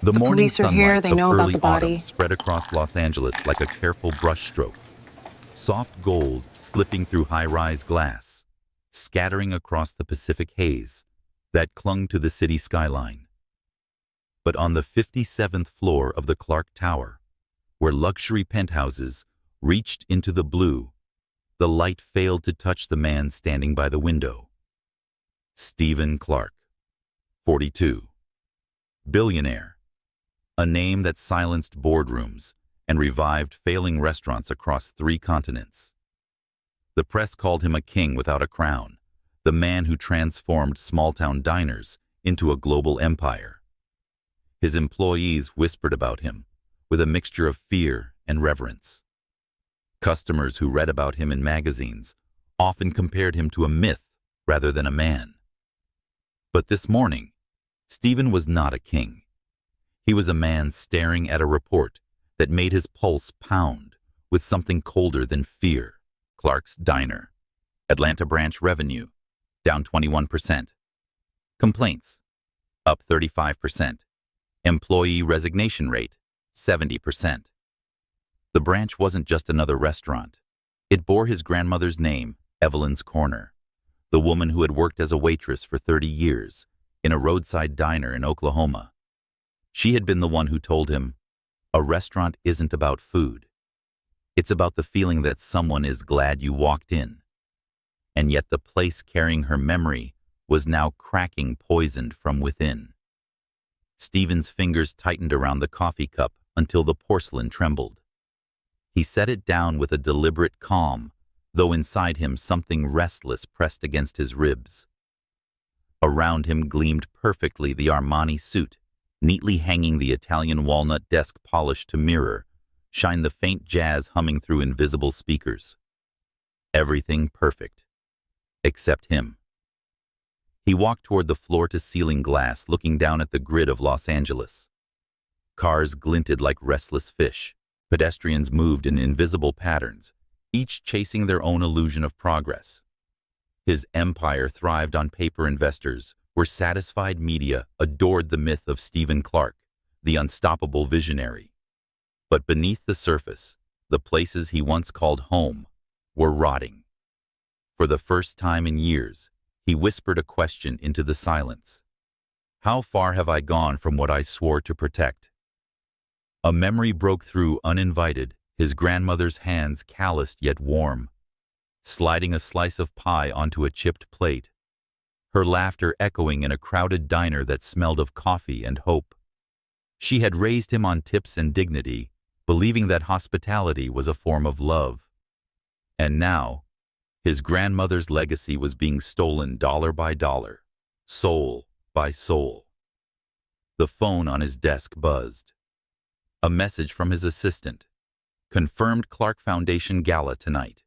The The morning police are here. sunlight They of know about early the autumn body. spread across Los Angeles like a careful brushstroke. Soft gold slipping through high-rise glass, scattering across the Pacific haze that clung to the city skyline. But on the 57th floor of the Clark Tower, where luxury penthouses reached into the blue, the light failed to touch the man standing by the window. Stephen Clark, 42. Billionaire, a name that silenced boardrooms and revived failing restaurants across 3 continents. The press called him a king without a crown, the man who transformed small-town diners into a global empire. His employees whispered about him with a mixture of fear and reverence. Customers who read about him in magazines often compared him to a myth rather than a man. But this morning, Stephen was not a king. He was a man staring at a report that made his pulse pound with something colder than fear. Clark's Diner. Atlanta branch revenue, down 21%. Complaints, up 35%. Employee resignation rate, 70%. The branch wasn't just another restaurant. It bore his grandmother's name, Evelyn's Corner, the woman who had worked as a waitress for 30 years in a roadside diner in Oklahoma. She had been the one who told him, "A restaurant isn't about food. It's about the feeling that someone is glad you walked in." And yet the place carrying her memory was now cracking, poisoned from within. Stephen's fingers tightened around the coffee cup until the porcelain trembled. He set it down with a deliberate calm, though inside him something restless pressed against his ribs. Around him gleamed perfectly the Armani suit, neatly hanging the Italian walnut desk polished to mirror, shined the faint jazz humming through invisible speakers. Everything perfect, except him. He walked toward the floor-to-ceiling glass, looking down at the grid of Los Angeles. Cars glinted like restless fish. Pedestrians moved in invisible patterns, each chasing their own illusion of progress. His empire thrived on paper investors, where satisfied media adored the myth of Stephen Clark, the unstoppable visionary. But beneath the surface, the places he once called home were rotting. For the first time in years, he whispered a question into the silence. How far have I gone from what I swore to protect? A memory broke through uninvited, his grandmother's hands calloused yet warm, sliding a slice of pie onto a chipped plate, her laughter echoing in a crowded diner that smelled of coffee and hope. She had raised him on tips and dignity, believing that hospitality was a form of love. And now, his grandmother's legacy was being stolen dollar by dollar, soul by soul. The phone on his desk buzzed. A message from his assistant. Confirmed Clark Foundation Gala tonight.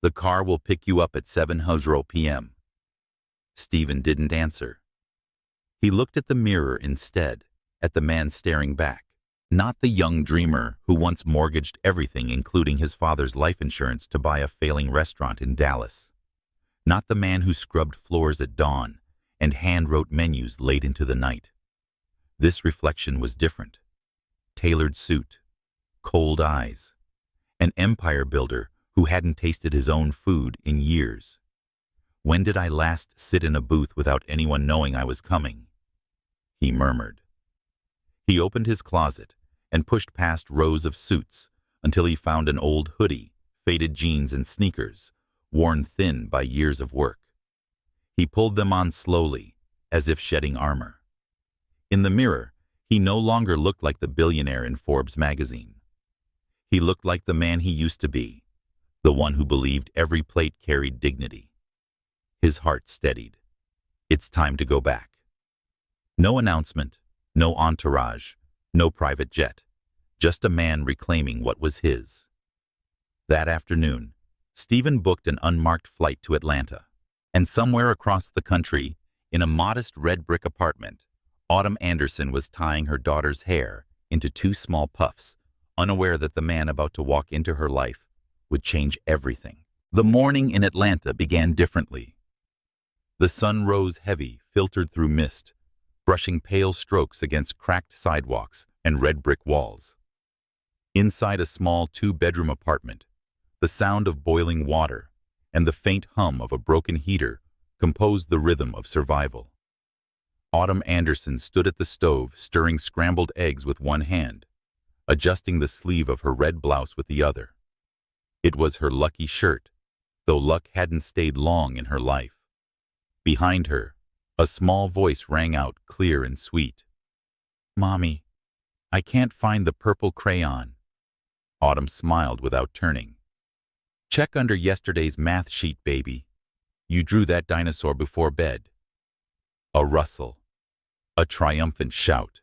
The car will pick you up at 7:00 p.m. Stephen didn't answer. He looked at the mirror instead, at the man staring back. Not the young dreamer who once mortgaged everything, including his father's life insurance, to buy a failing restaurant in Dallas. Not the man who scrubbed floors at dawn and hand-wrote menus late into the night. This reflection was different. Tailored suit, cold eyes, an empire builder who hadn't tasted his own food in years. When did I last sit in a booth without anyone knowing I was coming? He murmured. He opened his closet and pushed past rows of suits until he found an old hoodie, faded jeans, and sneakers, worn thin by years of work. He pulled them on slowly, as if shedding armor. In the mirror, he no longer looked like the billionaire in Forbes magazine. He looked like the man he used to be, the one who believed every plate carried dignity. His heart steadied. It's time to go back. No announcement, no entourage, no private jet, just a man reclaiming what was his. That afternoon, Stephen booked an unmarked flight to Atlanta, and somewhere across the country, in a modest red brick apartment, Autumn Anderson was tying her daughter's hair into 2 small puffs, unaware that the man about to walk into her life would change everything. The morning in Atlanta began differently. The sun rose heavy, filtered through mist, brushing pale strokes against cracked sidewalks and red brick walls. Inside a small two-bedroom apartment, the sound of boiling water and the faint hum of a broken heater composed the rhythm of survival. Autumn Anderson stood at the stove, stirring scrambled eggs with one hand, adjusting the sleeve of her red blouse with the other. It was her lucky shirt, though luck hadn't stayed long in her life. Behind her, a small voice rang out clear and sweet. "Mommy, I can't find the purple crayon." Autumn smiled without turning. "Check under yesterday's math sheet, baby. You drew that dinosaur before bed." A rustle. A triumphant shout.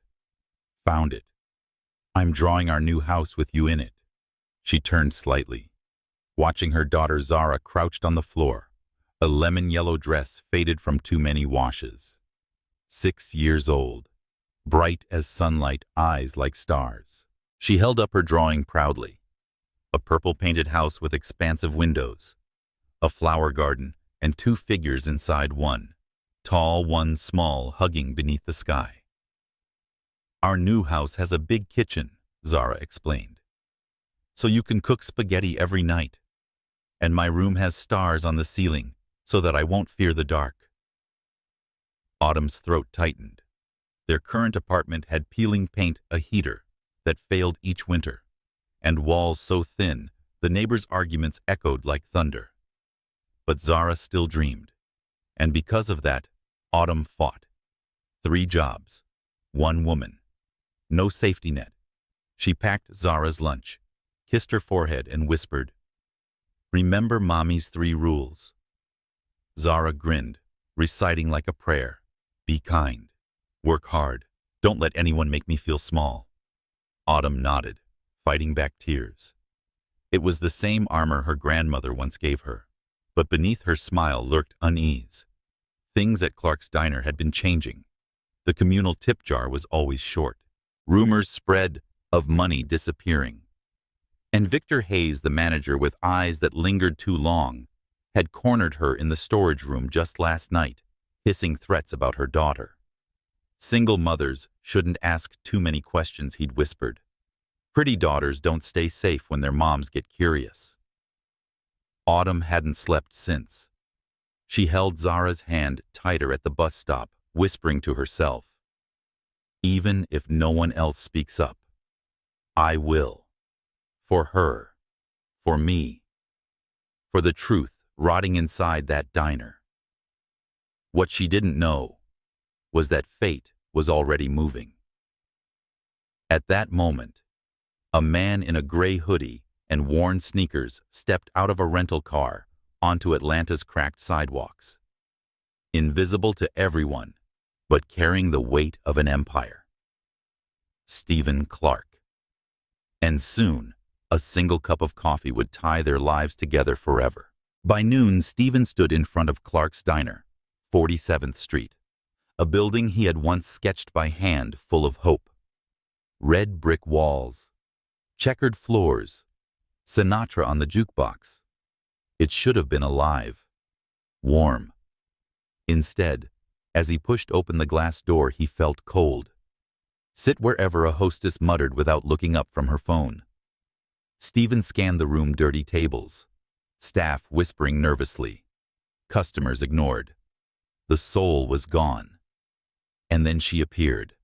"Found it. I'm drawing our new house with you in it." She turned slightly, watching her daughter Zara crouched on the floor, a lemon-yellow dress faded from too many washes. 6 years old, bright as sunlight, eyes like stars. She held up her drawing proudly. A purple-painted house with expansive windows, a flower garden, and 2 figures inside one, tall, one small, hugging beneath the sky. "Our new house has a big kitchen," Zara explained, "so you can cook spaghetti every night. And my room has stars on the ceiling, so that I won't fear the dark." Autumn's throat tightened. Their current apartment had peeling paint, a heater that failed each winter, and walls so thin the neighbors' arguments echoed like thunder. But Zara still dreamed, and because of that, Autumn fought. 3 jobs, 1 woman, no safety net. She packed Zara's lunch, kissed her forehead, and whispered, "Remember Mommy's 3 rules." Zara grinned, reciting like a prayer. "Be kind. Work hard. Don't let anyone make me feel small." Autumn nodded, fighting back tears. It was the same armor her grandmother once gave her, but beneath her smile lurked unease. Things at Clark's Diner had been changing. The communal tip jar was always short. Rumors spread of money disappearing. And Victor Hayes, the manager with eyes that lingered too long, had cornered her in the storage room just last night, hissing threats about her daughter. "Single mothers shouldn't ask too many questions," he'd whispered. "Pretty daughters don't stay safe when their moms get curious." Autumn hadn't slept since. She held Zara's hand tighter at the bus stop, whispering to herself, "Even if no one else speaks up, I will. For her. For me. For the truth rotting inside that diner." What she didn't know was that fate was already moving. At that moment, a man in a gray hoodie and worn sneakers stepped out of a rental car onto Atlanta's cracked sidewalks. Invisible to everyone, but carrying the weight of an empire. Stephen Clark. And soon, a single cup of coffee would tie their lives together forever. By noon, Stephen stood in front of Clark's Diner, 47th Street, a building he had once sketched by hand, full of hope. Red brick walls, checkered floors, Sinatra on the jukebox. It should have been alive, warm. Instead, as he pushed open the glass door, he felt cold. "Sit wherever," a hostess muttered without looking up from her phone. Stephen scanned the room, dirty tables, staff whispering nervously, customers ignored. The soul was gone. And then she appeared,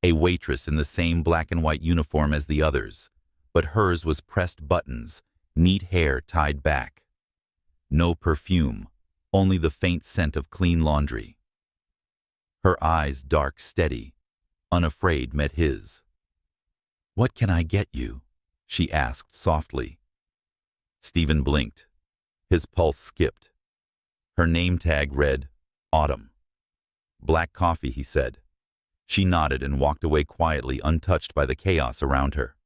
a waitress in the same black and white uniform as the others, but hers was pressed buttons, neat hair tied back. No perfume, only the faint scent of clean laundry. Her eyes, dark, steady, unafraid, met his. "What can I get you?" she asked softly. Stephen blinked. His pulse skipped. Her name tag read, Autumn. "Black coffee," he said. She nodded and walked away quietly, untouched by the chaos around her.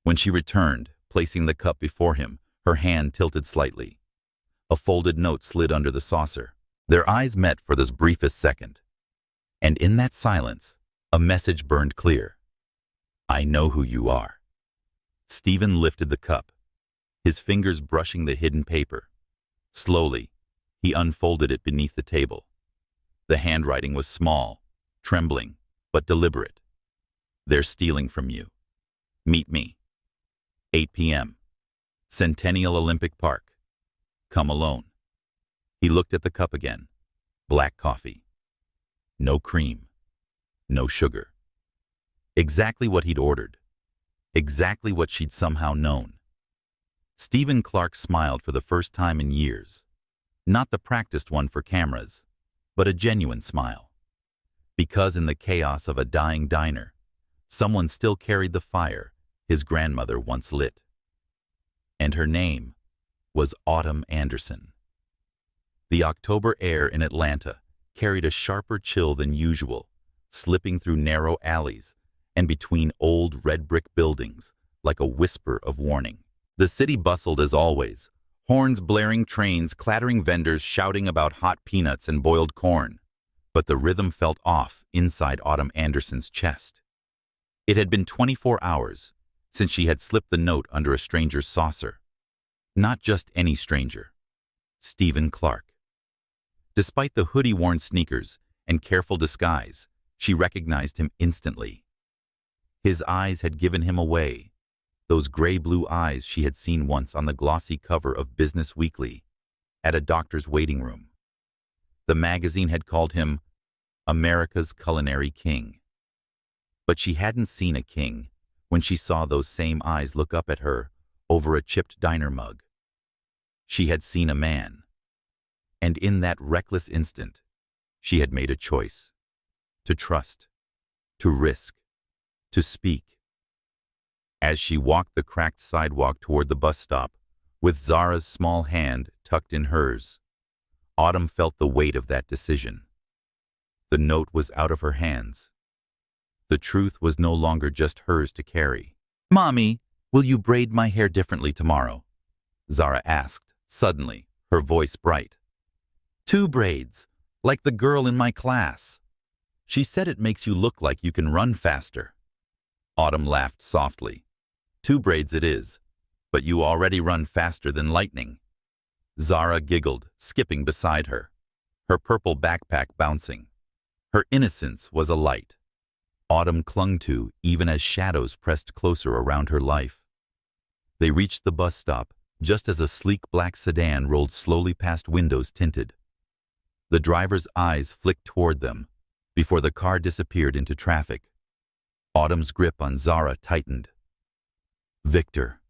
When she returned, placing the cup before him, her hand tilted slightly. A folded note slid under the saucer. Their eyes met for this briefest second. And in that silence, a message burned clear. "I know who you are." Stephen lifted the cup, his fingers brushing the hidden paper. Slowly, he unfolded it beneath the table. The handwriting was small, trembling, but deliberate. They're stealing from you. Meet me. 8 p.m. Centennial Olympic Park. Come alone. He looked at the cup again. Black coffee. No cream. No sugar. Exactly what he'd ordered. Exactly what she'd somehow known. Stephen Clark smiled for the first time in years. Not the practiced one for cameras, but a genuine smile. Because in the chaos of a dying diner, someone still carried the fire his grandmother once lit. And her name was Autumn Anderson. The October air in Atlanta carried a sharper chill than usual, slipping through narrow alleys and between old red brick buildings like a whisper of warning. The city bustled as always, horns blaring, trains clattering, vendors shouting about hot peanuts and boiled corn. But the rhythm felt off inside Autumn Anderson's chest. It had been 24 hours since she had slipped the note under a stranger's saucer. Not just any stranger. Stephen Clark. Despite the hoodie-worn sneakers and careful disguise, she recognized him instantly. His eyes had given him away, those gray-blue eyes she had seen once on the glossy cover of Business Weekly at a doctor's waiting room. The magazine had called him America's Culinary King. But she hadn't seen a king when she saw those same eyes look up at her over a chipped diner mug. She had seen a man. And in that reckless instant, she had made a choice. To trust, to risk, to speak. As she walked the cracked sidewalk toward the bus stop, with Zara's small hand tucked in hers, Autumn felt the weight of that decision. The note was out of her hands. The truth was no longer just hers to carry. "Mommy, will you braid my hair differently tomorrow?" Zara asked, suddenly, her voice bright. "2 braids, like the girl in my class. She said it makes you look like you can run faster." Autumn laughed softly. 2 braids it is, but you already run faster than lightning." Zara giggled, skipping beside her, her purple backpack bouncing. Her innocence was a light Autumn clung to even as shadows pressed closer around her life. They reached the bus stop just as a sleek black sedan rolled slowly past windows tinted. The driver's eyes flicked toward them before the car disappeared into traffic. Autumn's grip on Zara tightened. Victor.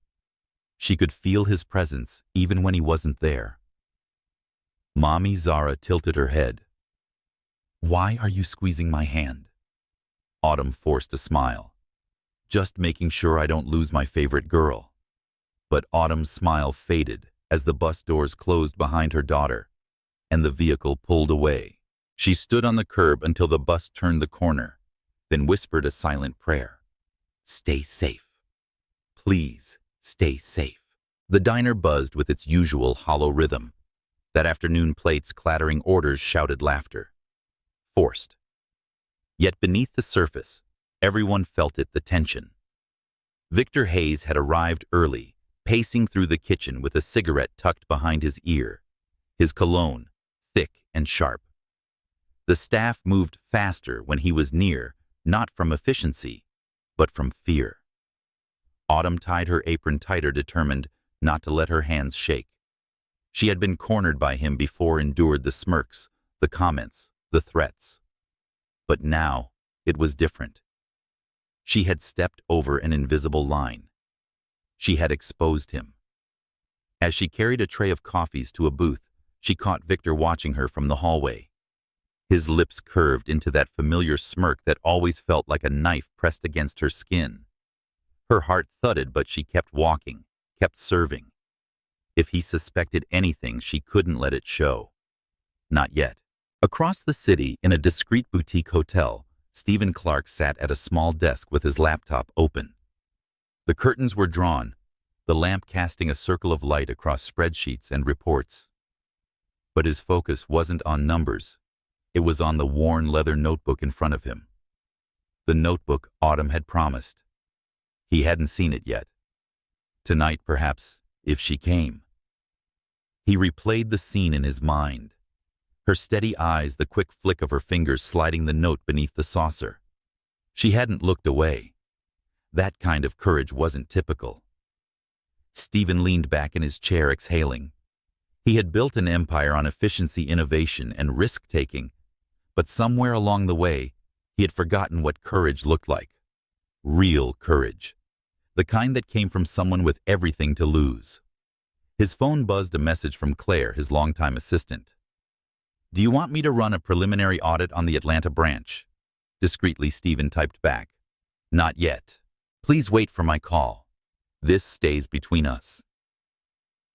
She could feel his presence even when he wasn't there. Mommy. Zara tilted her head. "Why are you squeezing my hand?" Autumn forced a smile. "Just making sure I don't lose my favorite girl." But Autumn's smile faded as the bus doors closed behind her daughter, and the vehicle pulled away. She stood on the curb until the bus turned the corner, then whispered a silent prayer. "Stay safe. Please, stay safe." The diner buzzed with its usual hollow rhythm. That afternoon plates clattering, orders shouted, laughter. Forced. Yet beneath the surface, everyone felt it, the tension. Victor Hayes had arrived early, pacing through the kitchen with a cigarette tucked behind his ear, his cologne thick and sharp. The staff moved faster when he was near, not from efficiency, but from fear. Autumn tied her apron tighter, determined not to let her hands shake. She had been cornered by him before, endured the smirks, the comments, the threats. But now, it was different. She had stepped over an invisible line. She had exposed him. As she carried a tray of coffees to a booth, she caught Victor watching her from the hallway. His lips curved into that familiar smirk that always felt like a knife pressed against her skin. Her heart thudded, but she kept walking, kept serving. If he suspected anything, she couldn't let it show. Not yet. Across the city, in a discreet boutique hotel, Stephen Clark sat at a small desk with his laptop open. The curtains were drawn, the lamp casting a circle of light across spreadsheets and reports. But his focus wasn't on numbers. It was on the worn leather notebook in front of him. The notebook Autumn had promised. He hadn't seen it yet. Tonight, perhaps, if she came. He replayed the scene in his mind. Her steady eyes, the quick flick of her fingers sliding the note beneath the saucer. She hadn't looked away. That kind of courage wasn't typical. Stephen leaned back in his chair, exhaling. He had built an empire on efficiency, innovation, and risk-taking, but somewhere along the way, he had forgotten what courage looked like. Real courage. The kind that came from someone with everything to lose. His phone buzzed, a message from Claire, his longtime assistant. "Do you want me to run a preliminary audit on the Atlanta branch?" Discreetly, Stephen typed back. "Not yet. Please wait for my call. This stays between us."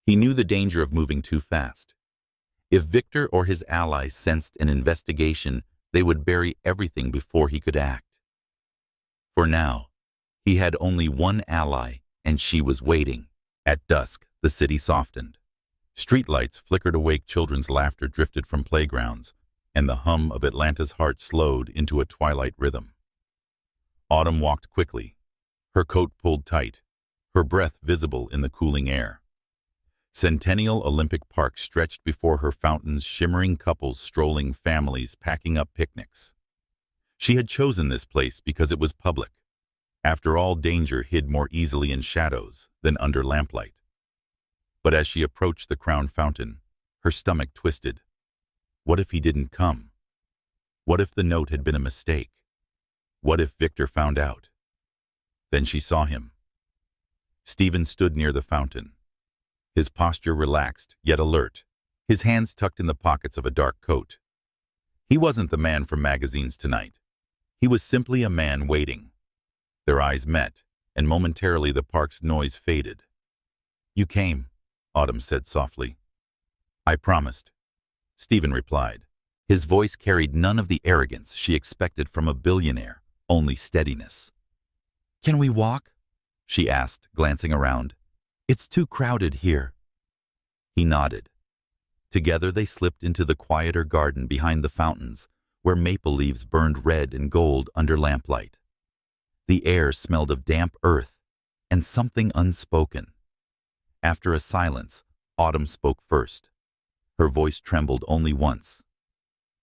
He knew the danger of moving too fast. If Victor or his allies sensed an investigation, they would bury everything before he could act. For now, he had only one ally, and she was waiting. At dusk, the city softened. Streetlights flickered awake, children's laughter drifted from playgrounds, and the hum of Atlanta's heart slowed into a twilight rhythm. Autumn walked quickly, her coat pulled tight, her breath visible in the cooling air. Centennial Olympic Park stretched before her, fountains, shimmering couples strolling, families packing up picnics. She had chosen this place because it was public. After all, danger hid more easily in shadows than under lamplight. But as she approached the crown fountain, her stomach twisted. What if he didn't come? What if the note had been a mistake? What if Victor found out? Then she saw him. Stephen stood near the fountain. His posture relaxed, yet alert, his hands tucked in the pockets of a dark coat. He wasn't the man from magazines tonight. He was simply a man waiting. Their eyes met, and momentarily the park's noise faded. "You came," Autumn said softly. "I promised," Stephen replied. His voice carried none of the arrogance she expected from a billionaire, only steadiness. "Can we walk?" she asked, glancing around. "It's too crowded here." He nodded. Together they slipped into the quieter garden behind the fountains, where maple leaves burned red and gold under lamplight. The air smelled of damp earth and something unspoken. After a silence, Autumn spoke first. Her voice trembled only once.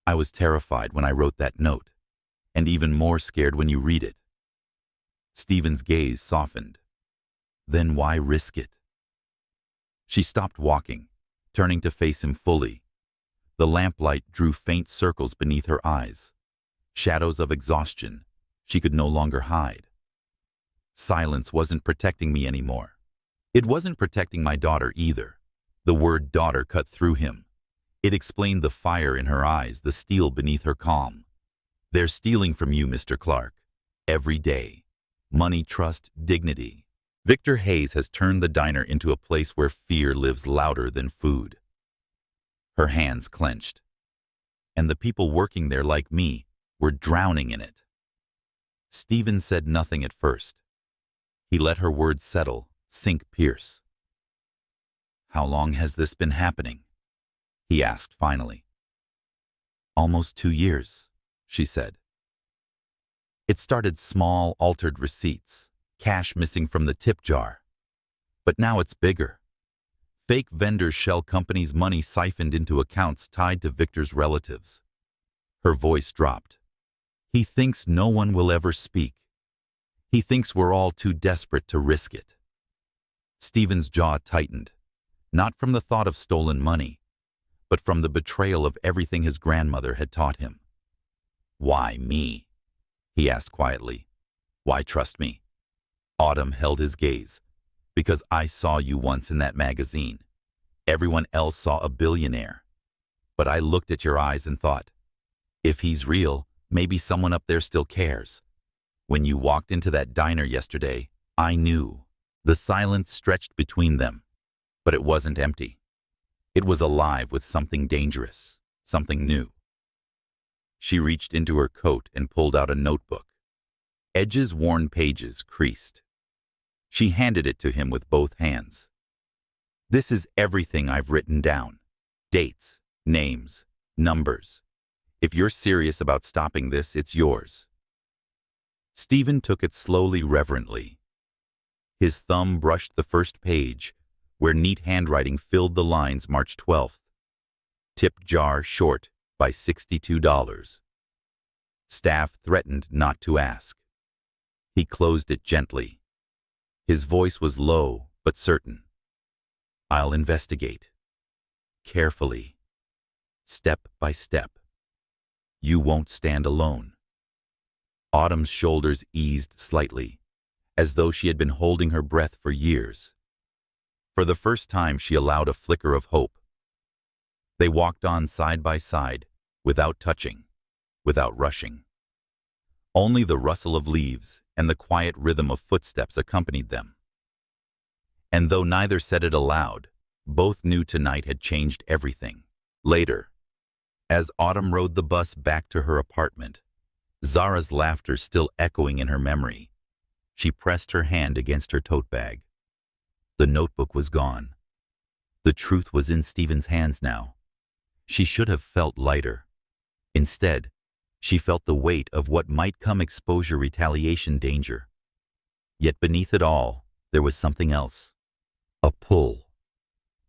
"I was terrified when I wrote that note, and even more scared when you read it." Stephen's gaze softened. "Then why risk it?" She stopped walking, turning to face him fully. The lamplight drew faint circles beneath her eyes, shadows of exhaustion she could no longer hide. Silence wasn't protecting me anymore. It wasn't protecting my daughter either. The word daughter cut through him. It explained the fire in her eyes, the steel beneath her calm. "They're stealing from you, Mr. Clark. Every day. Money, trust, dignity. Victor Hayes has turned the diner into a place where fear lives louder than food." Her hands clenched. "And the people working there, like me, were drowning in it." Stephen said nothing at first. He let her words settle, sink, pierce. "How long has this been happening?" he asked finally. "Almost 2 years," she said. "It started small, altered receipts, cash missing from the tip jar. But now it's bigger. Fake vendors, shell companies, money siphoned into accounts tied to Victor's relatives." Her voice dropped. "He thinks no one will ever speak. He thinks we're all too desperate to risk it." Stephen's jaw tightened, not from the thought of stolen money, but from the betrayal of everything his grandmother had taught him. "Why me?" he asked quietly. "Why trust me?" Autumn held his gaze. "Because I saw you once in that magazine. Everyone else saw a billionaire. But I looked at your eyes and thought, if he's real, maybe someone up there still cares. When you walked into that diner yesterday, I knew." The silence stretched between them, but it wasn't empty. It was alive with something dangerous, something new. She reached into her coat and pulled out a notebook. Edges, worn pages, creased. She handed it to him with both hands. "This is everything I've written down. Dates, names, numbers. If you're serious about stopping this, it's yours." Stephen took it slowly, reverently. His thumb brushed the first page, where neat handwriting filled the lines. March 12th. Tip jar, short, by $62. Staff threatened not to ask. He closed it gently. His voice was low but certain. I'll investigate. Carefully. Step by step. You won't stand alone. Autumn's shoulders eased slightly, as though she had been holding her breath for years. For the first time, she allowed a flicker of hope. They walked on side by side, without touching, without rushing. Only the rustle of leaves and the quiet rhythm of footsteps accompanied them. And though neither said it aloud, both knew tonight had changed everything. Later, as Autumn rode the bus back to her apartment, Zara's laughter still echoing in her memory, she pressed her hand against her tote bag. The notebook was gone. The truth was in Stephen's hands now. She should have felt lighter. Instead, she felt the weight of what might come: exposure, retaliation, danger. Yet beneath it all, there was something else. A pull.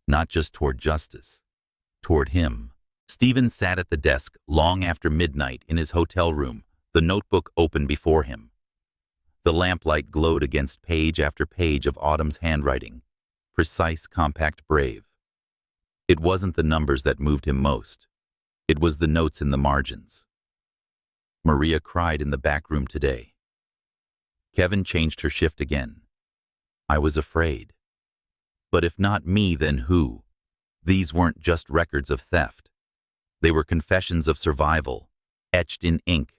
Not just toward justice. Toward him. Stephen sat at the desk long after midnight in his hotel room, the notebook open before him. The lamplight glowed against page after page of Autumn's handwriting. Precise, compact, brave. It wasn't the numbers that moved him most. It was the notes in the margins. Maria cried in the back room today. Kevin changed her shift again. I was afraid. But if not me, then who? These weren't just records of theft. They were confessions of survival, etched in ink,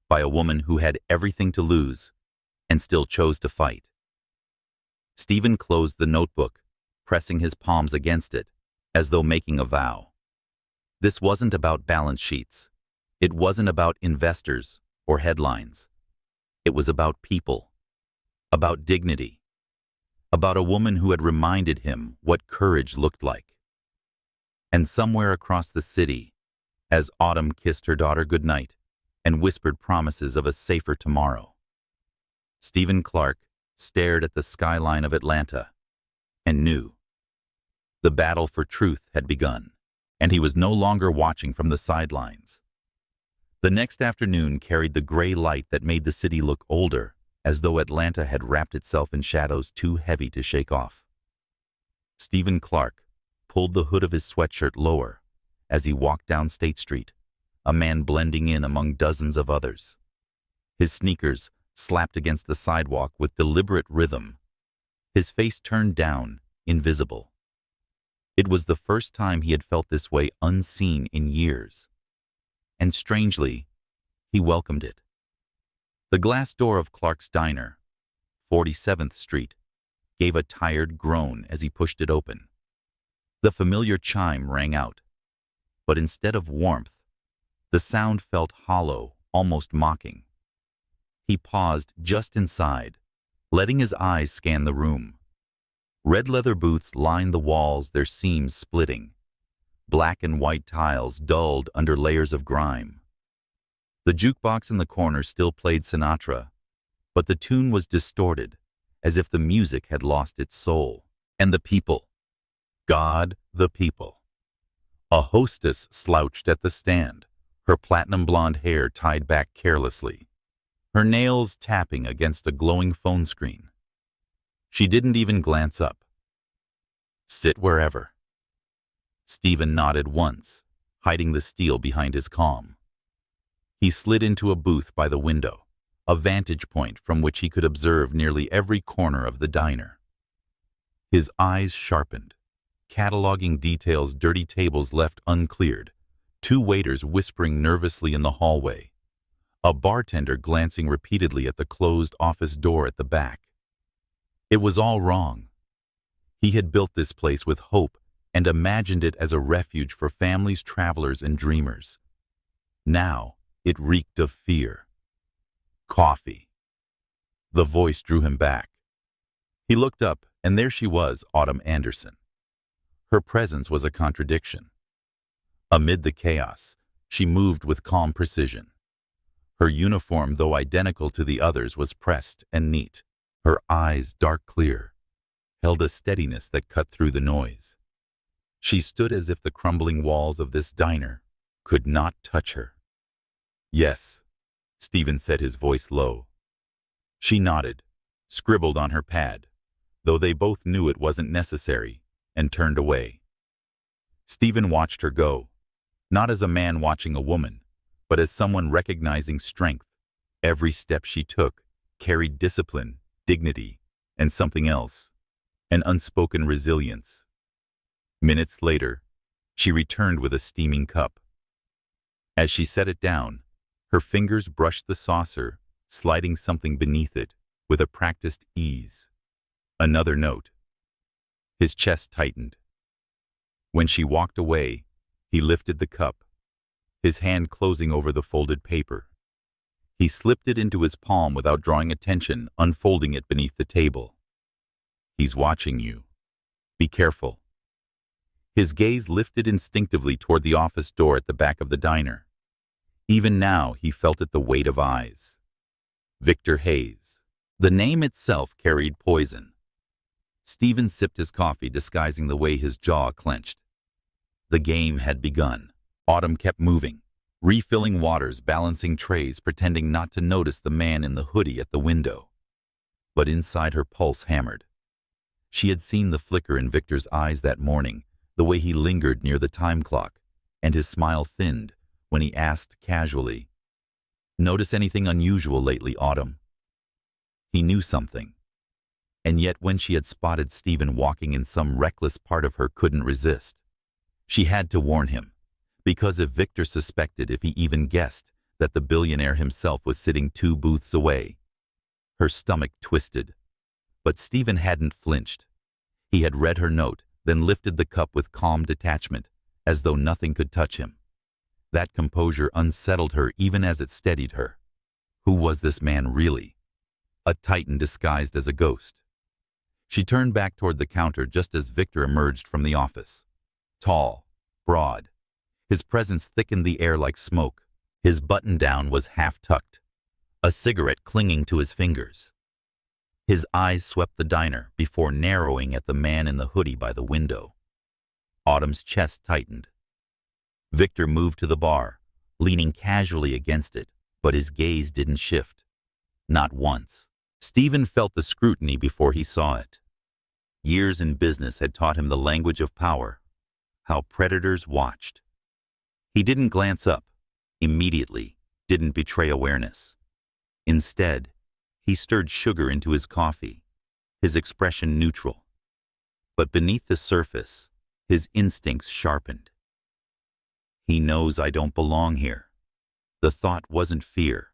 by a woman who had everything to lose and still chose to fight. Stephen closed the notebook, pressing his palms against it, as though making a vow. This wasn't about balance sheets. It wasn't about investors or headlines. It was about people, about dignity, about a woman who had reminded him what courage looked like. And somewhere across the city, as Autumn kissed her daughter goodnight and whispered promises of a safer tomorrow, Stephen Clark stared at the skyline of Atlanta and knew the battle for truth had begun, and he was no longer watching from the sidelines. The next afternoon carried the gray light that made the city look older, as though Atlanta had wrapped itself in shadows too heavy to shake off. Stephen Clark pulled the hood of his sweatshirt lower as he walked down State Street, a man blending in among dozens of others. His sneakers slapped against the sidewalk with deliberate rhythm, his face turned down, invisible. It was the first time he had felt this way unseen in years. And strangely, he welcomed it. The glass door of Clark's Diner, 47th Street, gave a tired groan as he pushed it open. The familiar chime rang out, but instead of warmth, the sound felt hollow, almost mocking. He paused just inside, letting his eyes scan the room. Red leather booths lined the walls, their seams splitting. Black and white tiles dulled under layers of grime. The jukebox in the corner still played Sinatra, but the tune was distorted, as if the music had lost its soul. And the people. God, the people. A hostess slouched at the stand, her platinum blonde hair tied back carelessly, her nails tapping against a glowing phone screen. She didn't even glance up. Sit wherever. Stephen nodded once, hiding the steel behind his calm. He slid into a booth by the window, a vantage point from which he could observe nearly every corner of the diner. His eyes sharpened, cataloging details: dirty tables left uncleared, two waiters whispering nervously in the hallway, a bartender glancing repeatedly at the closed office door at the back. It was all wrong. He had built this place with hope and imagined it as a refuge for families, travelers, and dreamers. Now, it reeked of fear. Coffee. The voice drew him back. He looked up, and there she was, Autumn Anderson. Her presence was a contradiction. Amid the chaos, she moved with calm precision. Her uniform, though identical to the others, was pressed and neat. Her eyes, dark clear, held a steadiness that cut through the noise. She stood as if the crumbling walls of this diner could not touch her. Yes, Stephen said, his voice low. She nodded, scribbled on her pad, though they both knew it wasn't necessary, and turned away. Stephen watched her go, not as a man watching a woman, but as someone recognizing strength. Every step she took carried discipline, dignity, and something else, an unspoken resilience. Minutes later, she returned with a steaming cup. As she set it down, her fingers brushed the saucer, sliding something beneath it with a practiced ease. Another note. His chest tightened. When she walked away, he lifted the cup, his hand closing over the folded paper. He slipped it into his palm without drawing attention, unfolding it beneath the table. He's watching you. Be careful. His gaze lifted instinctively toward the office door at the back of the diner. Even now, he felt it, the weight of eyes. Victor Hayes. The name itself carried poison. Stephen sipped his coffee, disguising the way his jaw clenched. The game had begun. Autumn kept moving, refilling waters, balancing trays, pretending not to notice the man in the hoodie at the window. But inside, her pulse hammered. She had seen the flicker in Victor's eyes that morning, the way he lingered near the time clock, and his smile thinned when he asked casually, "Notice anything unusual lately, Autumn?" He knew something. And yet when she had spotted Stephen walking in, some reckless part of her couldn't resist. She had to warn him, because if Victor suspected, if he even guessed, that the billionaire himself was sitting 2 booths away. Her stomach twisted. But Stephen hadn't flinched. He had read her note, then lifted the cup with calm detachment, as though nothing could touch him. That composure unsettled her even as it steadied her. Who was this man really? A titan disguised as a ghost. She turned back toward the counter just as Victor emerged from the office. Tall, broad. His presence thickened the air like smoke. His button-down was half-tucked, a cigarette clinging to his fingers. His eyes swept the diner before narrowing at the man in the hoodie by the window. Autumn's chest tightened. Victor moved to the bar, leaning casually against it, but his gaze didn't shift. Not once. Stephen felt the scrutiny before he saw it. Years in business had taught him the language of power, how predators watched. He didn't glance up, immediately, didn't betray awareness. Instead, he stirred sugar into his coffee, his expression neutral. But beneath the surface, his instincts sharpened. He knows I don't belong here. The thought wasn't fear.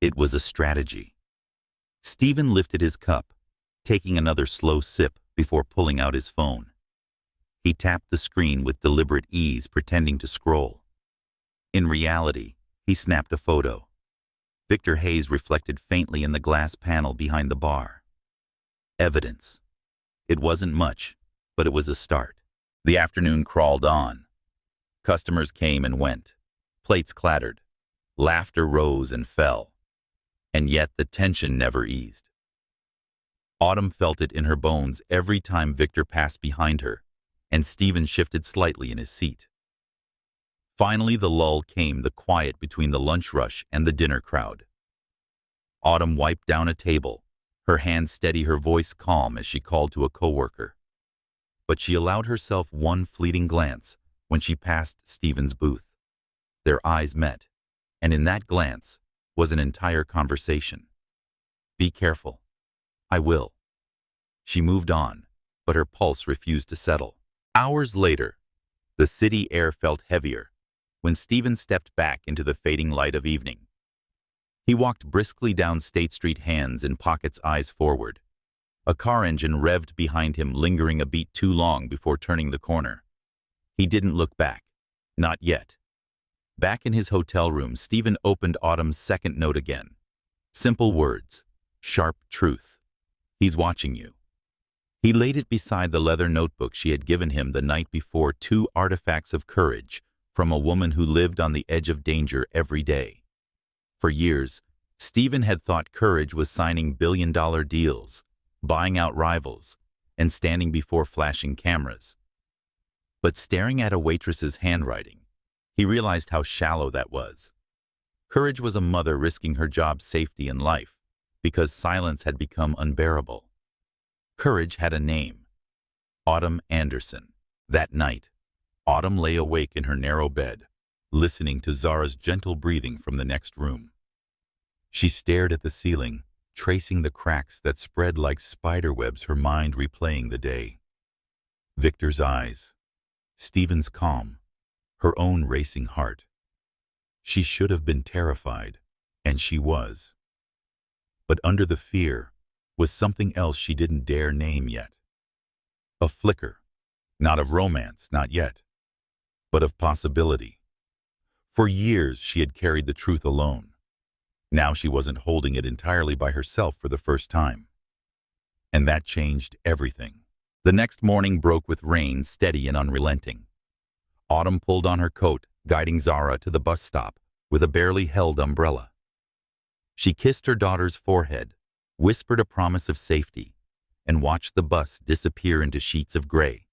It was a strategy. Stephen lifted his cup, taking another slow sip before pulling out his phone. He tapped the screen with deliberate ease, pretending to scroll. In reality, he snapped a photo. Victor Hayes reflected faintly in the glass panel behind the bar. Evidence. It wasn't much, but it was a start. The afternoon crawled on. Customers came and went. Plates clattered. Laughter rose and fell. And yet the tension never eased. Autumn felt it in her bones every time Victor passed behind her, and Stephen shifted slightly in his seat. Finally, the lull came, the quiet between the lunch rush and the dinner crowd. Autumn wiped down a table, her hand steady, her voice calm as she called to a coworker. But she allowed herself one fleeting glance when she passed Stephen's booth. Their eyes met, and in that glance was an entire conversation. "Be careful." "I will." She moved on, but her pulse refused to settle. Hours later, the city air felt heavier when Stephen stepped back into the fading light of evening. He walked briskly down State Street, hands in pockets, eyes forward. A car engine revved behind him, lingering a beat too long before turning the corner. He didn't look back. Not yet. Back in his hotel room, Stephen opened Autumn's second note again. Simple words, sharp truth. He's watching you. He laid it beside the leather notebook she had given him the night before, 2 artifacts of courage from a woman who lived on the edge of danger every day. For years, Stephen had thought courage was signing billion-dollar deals, buying out rivals, and standing before flashing cameras. But staring at a waitress's handwriting, He realized how shallow that was. Courage was a mother risking her job's safety and life because silence had become unbearable. Courage had a name: Autumn Anderson. That night, Autumn lay awake in her narrow bed, listening to Zara's gentle breathing from the next room. She stared at the ceiling, tracing the cracks that spread like spiderwebs, her mind replaying the day. Victor's eyes, Stephen's calm, her own racing heart. She should have been terrified, and she was. But under the fear was something else she didn't dare name yet. A flicker, not of romance, not yet, but of possibility. For years she had carried the truth alone. Now she wasn't holding it entirely by herself for the first time. And that changed everything. The next morning broke with rain, steady and unrelenting. Autumn pulled on her coat, guiding Zara to the bus stop with a barely held umbrella. She kissed her daughter's forehead, whispered a promise of safety, and watched the bus disappear into sheets of gray.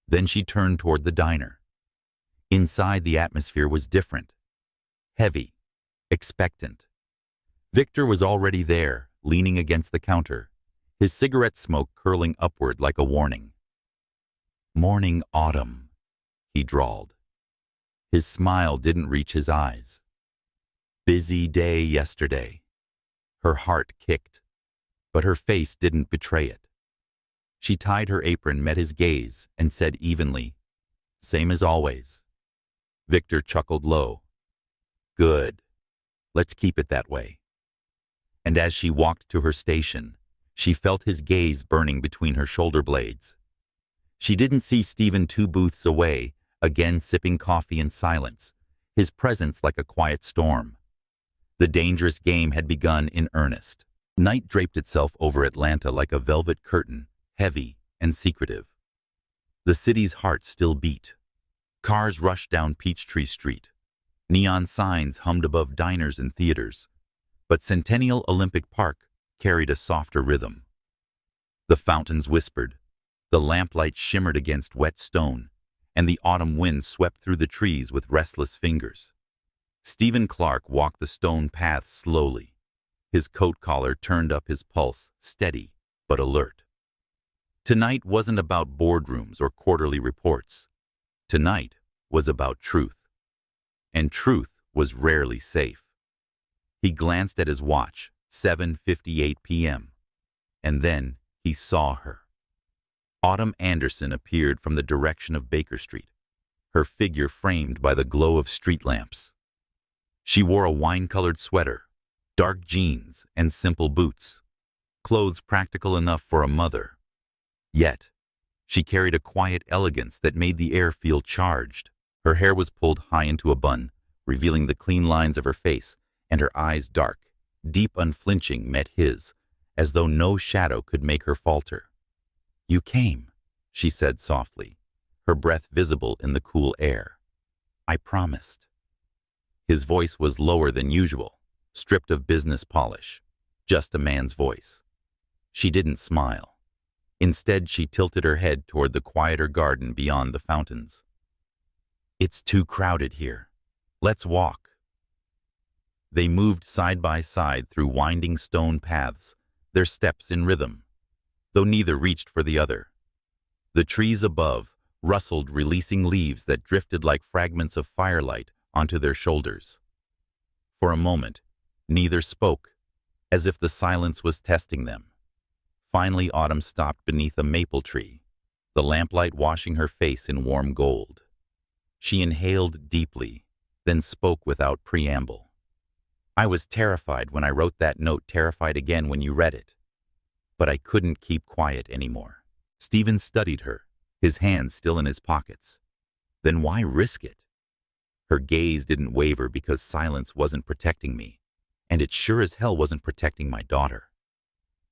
Then she turned toward the diner. Inside, the atmosphere was different. Heavy, expectant. Victor was already there, leaning against the counter, his cigarette smoke curling upward like a warning. "Morning, Autumn," he drawled. His smile didn't reach his eyes. "Busy day yesterday." Her heart kicked, but her face didn't betray it. She tied her apron, met his gaze, and said evenly, "Same as always." Victor chuckled low. "Good. Let's keep it that way." And as she walked to her station, she felt his gaze burning between her shoulder blades. She didn't see Stephen 2 booths away, again sipping coffee in silence, his presence like a quiet storm. The dangerous game had begun in earnest. Night draped itself over Atlanta like a velvet curtain, heavy and secretive. The city's heart still beat. Cars rushed down Peachtree Street. Neon signs hummed above diners and theaters. But Centennial Olympic Park carried a softer rhythm. The fountains whispered, the lamplight shimmered against wet stone, and the autumn wind swept through the trees with restless fingers. Stephen Clark walked the stone paths slowly, his coat collar turned up, his pulse steady but alert. Tonight wasn't about boardrooms or quarterly reports. Tonight was about truth. And truth was rarely safe. He glanced at his watch, 7:58 p.m., and then he saw her. Autumn Anderson appeared from the direction of Baker Street, her figure framed by the glow of street lamps. She wore a wine-colored sweater, dark jeans, and simple boots, clothes practical enough for a mother. Yet, she carried a quiet elegance that made the air feel charged. Her hair was pulled high into a bun, revealing the clean lines of her face, and her eyes, dark, deep, unflinching, met his, as though no shadow could make her falter. "You came," she said softly, her breath visible in the cool air. "I promised." His voice was lower than usual, stripped of business polish, just a man's voice. She didn't smile. Instead, she tilted her head toward the quieter garden beyond the fountains. "It's too crowded here. Let's walk." They moved side by side through winding stone paths, their steps in rhythm, though neither reached for the other. The trees above rustled, releasing leaves that drifted like fragments of firelight onto their shoulders. For a moment, neither spoke, as if the silence was testing them. Finally, Autumn stopped beneath a maple tree, the lamplight washing her face in warm gold. She inhaled deeply, then spoke without preamble. "I was terrified when I wrote that note, terrified again when you read it. But I couldn't keep quiet anymore." Stephen studied her, his hands still in his pockets. "Then why risk it?" Her gaze didn't waver because silence wasn't protecting me, and it sure as hell wasn't protecting my daughter.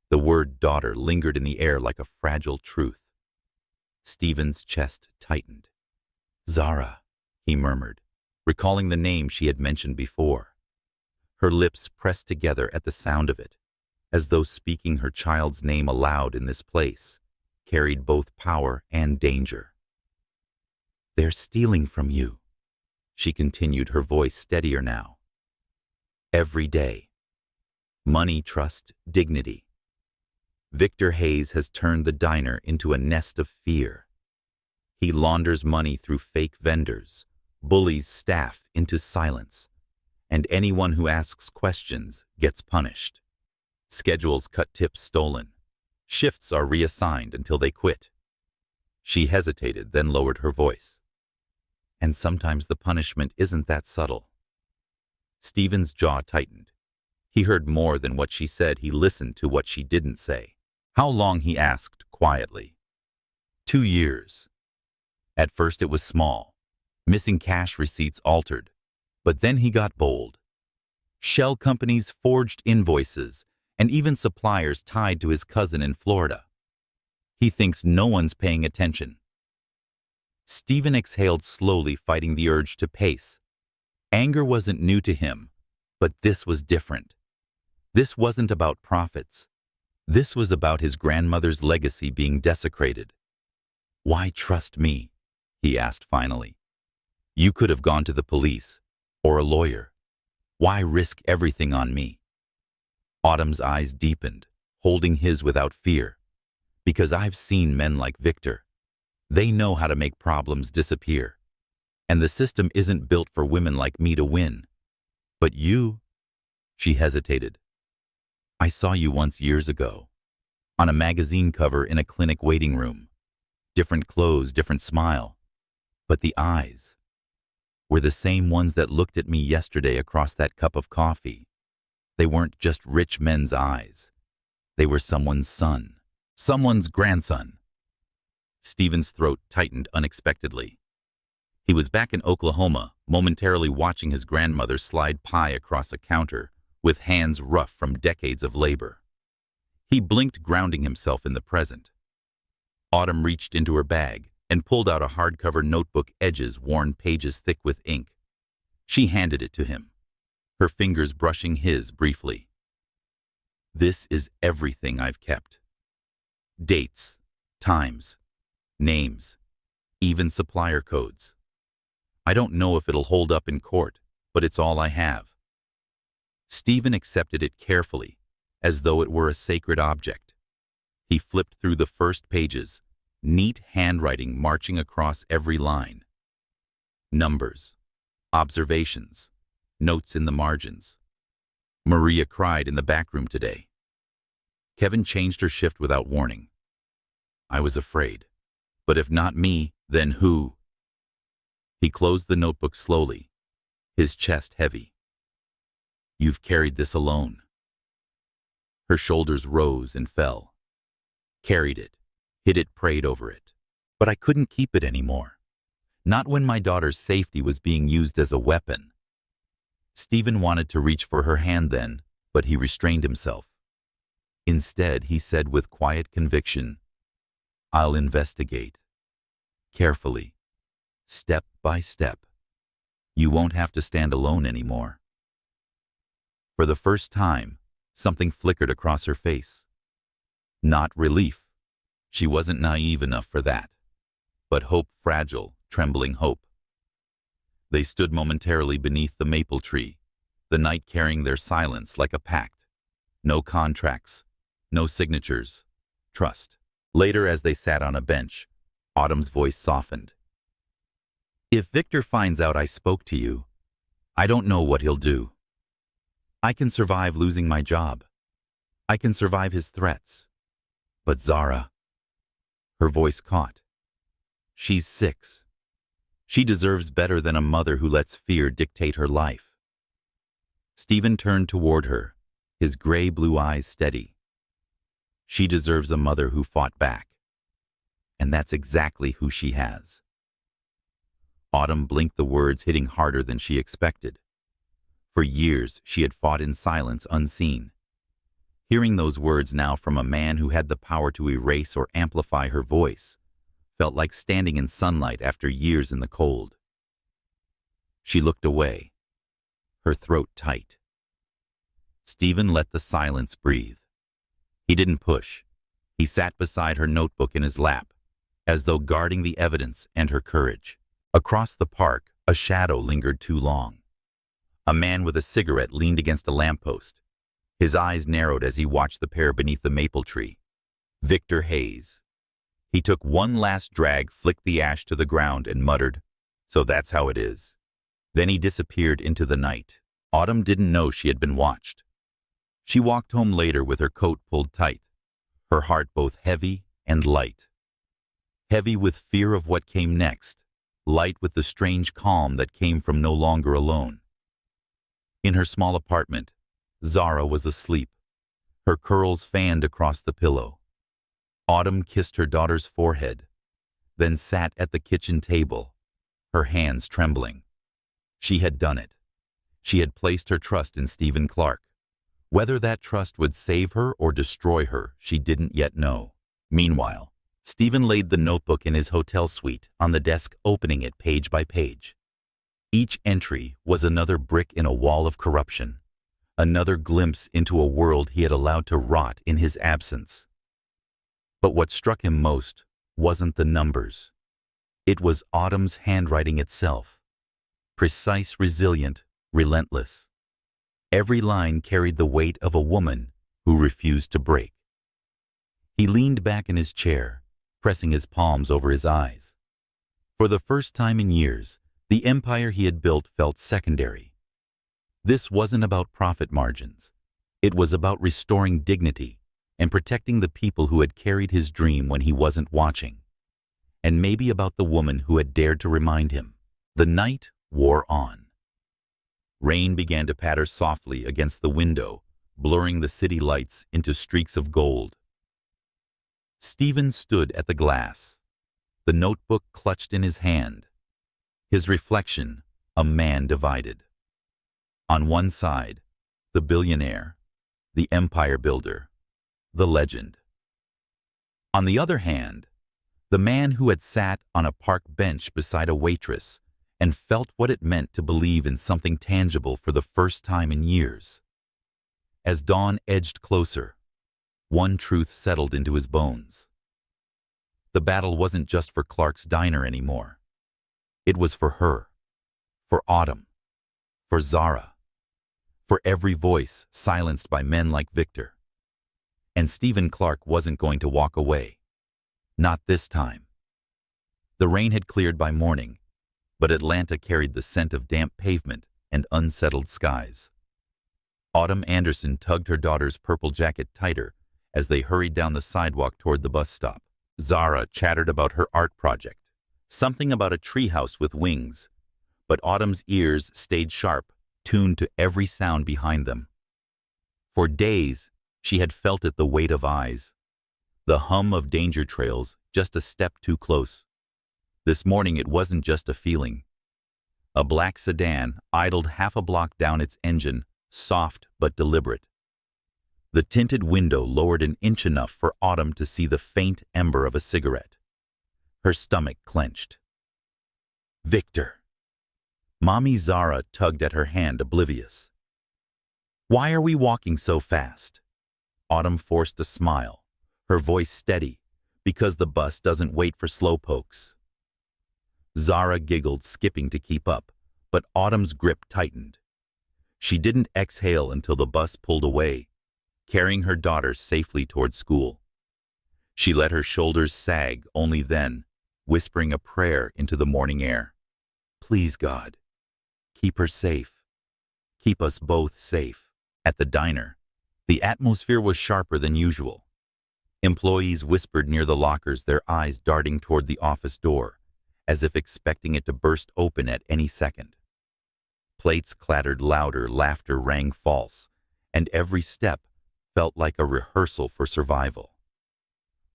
The word daughter lingered in the air like a fragile truth. Stephen's chest tightened. "Zara," he murmured, recalling the name she had mentioned before. Her lips pressed together at the sound of it, as though speaking her child's name aloud in this place carried both power and danger. "They're stealing from you," she continued, her voice steadier now. Every day. Money, trust, dignity. Victor Hayes has turned the diner into a nest of fear. He launders money through fake vendors, bullies staff into silence, and anyone who asks questions gets punished. Schedules cut, tips stolen. Shifts are reassigned until they quit. She hesitated, then lowered her voice. And sometimes the punishment isn't that subtle. Stephen's jaw tightened. He heard more than what she said. He listened to what she didn't say. How long, he asked quietly. 2 years. At first it was small. Missing cash receipts altered. But then he got bold. Shell companies, forged invoices, and even suppliers tied to his cousin in Florida. He thinks no one's paying attention. Stephen exhaled slowly, fighting the urge to pace. Anger wasn't new to him, but this was different. This wasn't about profits. This was about his grandmother's legacy being desecrated. Why trust me? He asked finally. You could have gone to the police or a lawyer. Why risk everything on me? Autumn's eyes deepened, holding his without fear. Because I've seen men like Victor. They know how to make problems disappear. And the system isn't built for women like me to win. But you? She hesitated. I saw you once years ago. On a magazine cover in a clinic waiting room. Different clothes, different smile. But the eyes were the same ones that looked at me yesterday across that cup of coffee. They weren't just rich men's eyes. They were someone's son. Someone's grandson. Stephen's throat tightened unexpectedly. He was back in Oklahoma, momentarily watching his grandmother slide pie across a counter with hands rough from decades of labor. He blinked, grounding himself in the present. Autumn reached into her bag and pulled out a hardcover notebook, edges worn, pages thick with ink. She handed it to him, her fingers brushing his briefly. This is everything I've kept. Dates, times, names, even supplier codes. I don't know if it'll hold up in court, but it's all I have. Stephen accepted it carefully, as though it were a sacred object. He flipped through the first pages, neat handwriting marching across every line. Numbers, observations, notes in the margins. Maria cried in the back room today. Kevin changed her shift without warning. I was afraid. But if not me, then who? He closed the notebook slowly, his chest heavy. You've carried this alone. Her shoulders rose and fell. Carried it, hid it, prayed over it. But I couldn't keep it anymore. Not when my daughter's safety was being used as a weapon. Stephen wanted to reach for her hand then, but he restrained himself. Instead, he said with quiet conviction, I'll investigate. Carefully. Step by step. You won't have to stand alone anymore. For the first time, something flickered across her face. Not relief. She wasn't naive enough for that. But hope, fragile, trembling hope. They stood momentarily beneath the maple tree, the night carrying their silence like a pact. No contracts, no signatures, trust. Later, as they sat on a bench, Autumn's voice softened. If Victor finds out I spoke to you, I don't know what he'll do. I can survive losing my job. I can survive his threats. But Zara, her voice caught. She's 6. She deserves better than a mother who lets fear dictate her life. Stephen turned toward her, his gray-blue eyes steady. She deserves a mother who fought back. And that's exactly who she has. Autumn blinked, the words hitting harder than she expected. For years, she had fought in silence, unseen. Hearing those words now from a man who had the power to erase or amplify her voice felt like standing in sunlight after years in the cold. She looked away, her throat tight. Stephen let the silence breathe. He didn't push. He sat beside her, notebook in his lap, as though guarding the evidence and her courage. Across the park, A shadow lingered too long. A man with a cigarette leaned against a lamppost. His eyes narrowed as he watched the pair beneath the maple tree. Victor Hayes. He took one last drag, flicked the ash to the ground, and muttered, "So that's how it is." Then he disappeared into the night. Autumn didn't know she had been watched. She walked home later with her coat pulled tight, her heart both heavy and light. Heavy with fear of what came next, light with the strange calm that came from no longer alone. In her small apartment, Zara was asleep, her curls fanned across the pillow. Autumn kissed her daughter's forehead, then sat at the kitchen table, her hands trembling. She had done it. She had placed her trust in Stephen Clark. Whether that trust would save her or destroy her, she didn't yet know. Meanwhile, Stephen laid the notebook in his hotel suite on the desk, opening it page by page. Each entry was another brick in a wall of corruption, another glimpse into a world he had allowed to rot in his absence. But what struck him most wasn't the numbers. It was Autumn's handwriting itself. Precise, resilient, relentless. Every line carried the weight of a woman who refused to break. He leaned back in his chair, pressing his palms over his eyes. For the first time in years, the empire he had built felt secondary. This wasn't about profit margins. It was about restoring dignity and protecting the people who had carried his dream when he wasn't watching. And maybe about the woman who had dared to remind him. The night wore on. Rain began to patter softly against the window, blurring the city lights into streaks of gold. Stephen stood at the glass, the notebook clutched in his hand. His reflection, a man divided. On one side, the billionaire, the empire builder, the legend. On the other hand, the man who had sat on a park bench beside a waitress and felt what it meant to believe in something tangible for the first time in years. As dawn edged closer, one truth settled into his bones. The battle wasn't just for Clark's diner anymore. It was for her, for Autumn, for Zara, for every voice silenced by men like Victor. And Stephen Clark wasn't going to walk away. Not this time. The rain had cleared by morning, but Atlanta carried the scent of damp pavement and unsettled skies. Autumn Anderson tugged her daughter's purple jacket tighter as they hurried down the sidewalk toward the bus stop. Zara chattered about her art project, something about a treehouse with wings, but Autumn's ears stayed sharp, tuned to every sound behind them. For days, she had felt it, the weight of eyes, the hum of danger trails just a step too close. This morning it wasn't just a feeling. A black sedan idled half a block down its engine, soft but deliberate. The tinted window lowered an inch enough for Autumn to see the faint ember of a cigarette. Her stomach clenched. Victor. Mommy Zara tugged at her hand, oblivious. "Why are we walking so fast?" Autumn forced a smile, her voice steady, "Because the bus doesn't wait for slowpokes." Zara giggled, skipping to keep up, but Autumn's grip tightened. She didn't exhale until the bus pulled away, carrying her daughter safely toward school. She let her shoulders sag only then, whispering a prayer into the morning air. "Please, God, keep her safe. Keep us both safe." At the diner, the atmosphere was sharper than usual. Employees whispered near the lockers, their eyes darting toward the office door, as if expecting it to burst open at any second. Plates clattered louder, laughter rang false, and every step felt like a rehearsal for survival.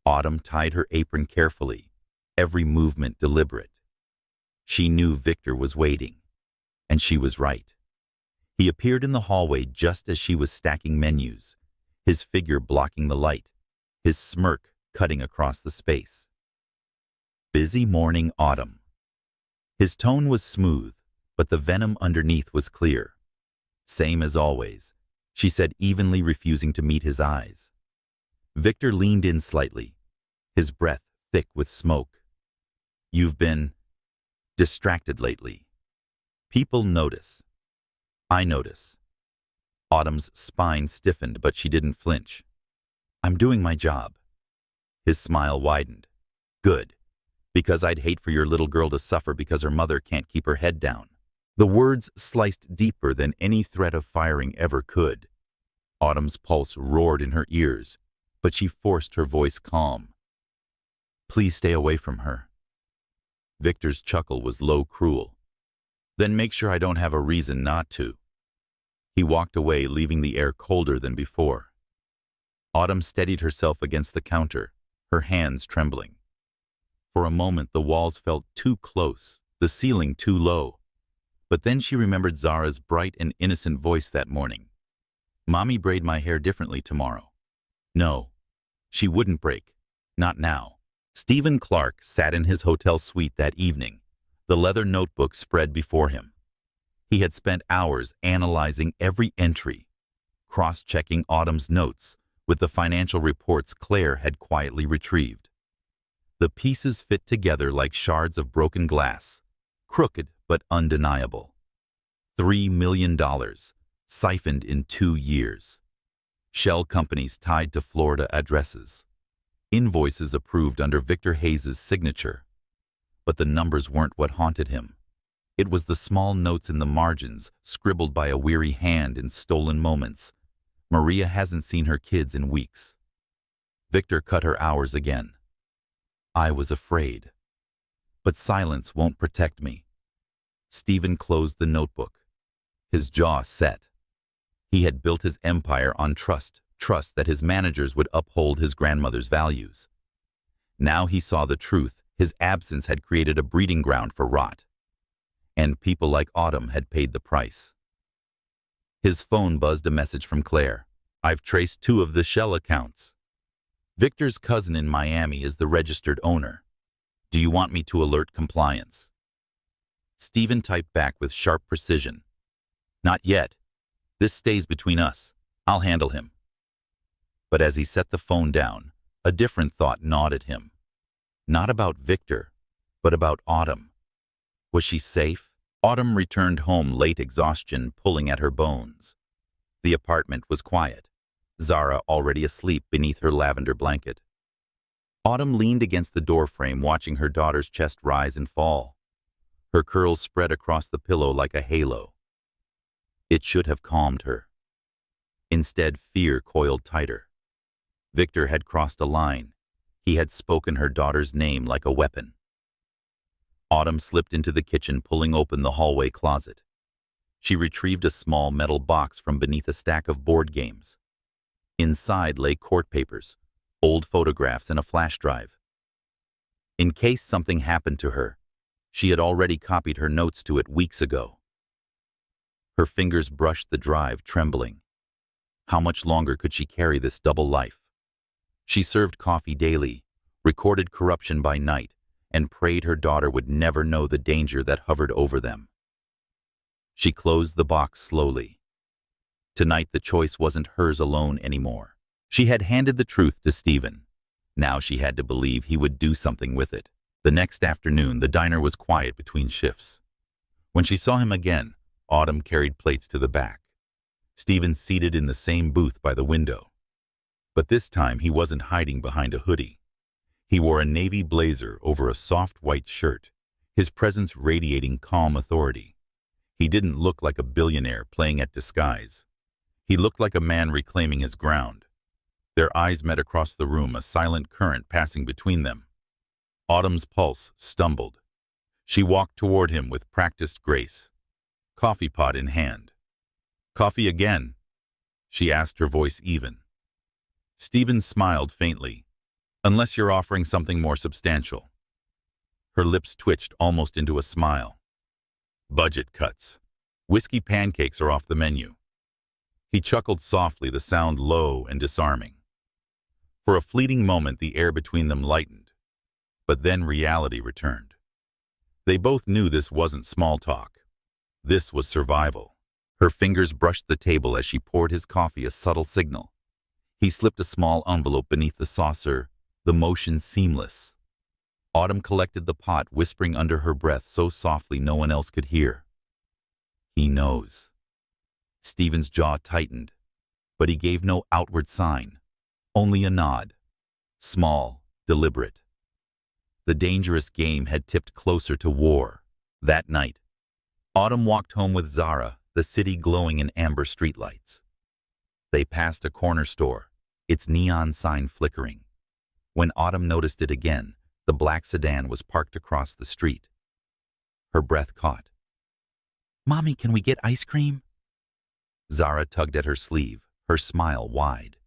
Autumn tied her apron carefully, every movement deliberate. She knew Victor was waiting, and she was right. He appeared in the hallway just as she was stacking menus, his figure blocking the light, his smirk cutting across the space. Busy morning, Autumn. His tone was smooth, but the venom underneath was clear. "Same as always," she said evenly, refusing to meet his eyes. Victor leaned in slightly, his breath thick with smoke. "You've been distracted lately." People notice. I notice. Autumn's spine stiffened, but she didn't flinch. I'm doing my job. His smile widened. Good. Because I'd hate for your little girl to suffer because her mother can't keep her head down. The words sliced deeper than any threat of firing ever could. Autumn's pulse roared in her ears, but she forced her voice calm. Please stay away from her. Victor's chuckle was low, cruel. Then make sure I don't have a reason not to. He walked away, leaving the air colder than before. Autumn steadied herself against the counter, her hands trembling. For a moment, the walls felt too close, the ceiling too low. But then she remembered Zara's bright and innocent voice that morning. Mommy, braid my hair differently tomorrow. No, she wouldn't break. Not now. Stephen Clark sat in his hotel suite that evening, the leather notebook spread before him. He had spent hours analyzing every entry, cross-checking Autumn's notes with the financial reports Claire had quietly retrieved. The pieces fit together like shards of broken glass, crooked but undeniable. $3 million, siphoned in 2 years. Shell companies tied to Florida addresses. Invoices approved under Victor Hayes' signature. But the numbers weren't what haunted him. It was the small notes in the margins, scribbled by a weary hand in stolen moments. Maria hasn't seen her kids in weeks. Victor cut her hours again. I was afraid. But silence won't protect me. Stephen closed the notebook. His jaw set. He had built his empire on trust that his managers would uphold his grandmother's values. Now he saw the truth. His absence had created a breeding ground for rot. And people like Autumn had paid the price. His phone buzzed a message from Claire. I've traced 2 of the Shell accounts. Victor's cousin in Miami is the registered owner. Do you want me to alert compliance? Stephen typed back with sharp precision. Not yet. This stays between us. I'll handle him. But as he set the phone down, a different thought gnawed at him. Not about Victor, but about Autumn. Was she safe? Autumn returned home late, exhaustion pulling at her bones. The apartment was quiet. Zara already asleep beneath her lavender blanket. Autumn leaned against the doorframe, watching her daughter's chest rise and fall. Her curls spread across the pillow like a halo. It should have calmed her. Instead, fear coiled tighter. Victor had crossed a line. He had spoken her daughter's name like a weapon. Autumn slipped into the kitchen, pulling open the hallway closet. She retrieved a small metal box from beneath a stack of board games. Inside lay court papers, old photographs, and a flash drive. In case something happened to her, she had already copied her notes to it weeks ago. Her fingers brushed the drive, trembling. How much longer could she carry this double life? She served coffee daily, recorded corruption by night, and prayed her daughter would never know the danger that hovered over them. She closed the box slowly. Tonight the choice wasn't hers alone anymore. She had handed the truth to Stephen. Now she had to believe he would do something with it. The next afternoon, the diner was quiet between shifts. When she saw him again, Autumn carried plates to the back. Stephen seated in the same booth by the window. But this time he wasn't hiding behind a hoodie. He wore a navy blazer over a soft white shirt, his presence radiating calm authority. He didn't look like a billionaire playing at disguise. He looked like a man reclaiming his ground. Their eyes met across the room, a silent current passing between them. Autumn's pulse stumbled. She walked toward him with practiced grace, coffee pot in hand. Coffee again? She asked, her voice even. Stephen smiled faintly. Unless you're offering something more substantial. Her lips twitched almost into a smile. Budget cuts. Whiskey pancakes are off the menu. He chuckled softly, the sound low and disarming. For a fleeting moment, the air between them lightened. But then reality returned. They both knew this wasn't small talk. This was survival. Her fingers brushed the table as she poured his coffee, a subtle signal. He slipped a small envelope beneath the saucer, the motion seamless. Autumn collected the pot, whispering under her breath so softly no one else could hear. He knows. Stephen's jaw tightened, but he gave no outward sign, only a nod. Small, deliberate. The dangerous game had tipped closer to war. That night, Autumn walked home with Zara, the city glowing in amber streetlights. They passed a corner store, its neon sign flickering. When Autumn noticed it again, the black sedan was parked across the street. Her breath caught. "Mommy, can we get ice cream?" Zara tugged at her sleeve, her smile wide.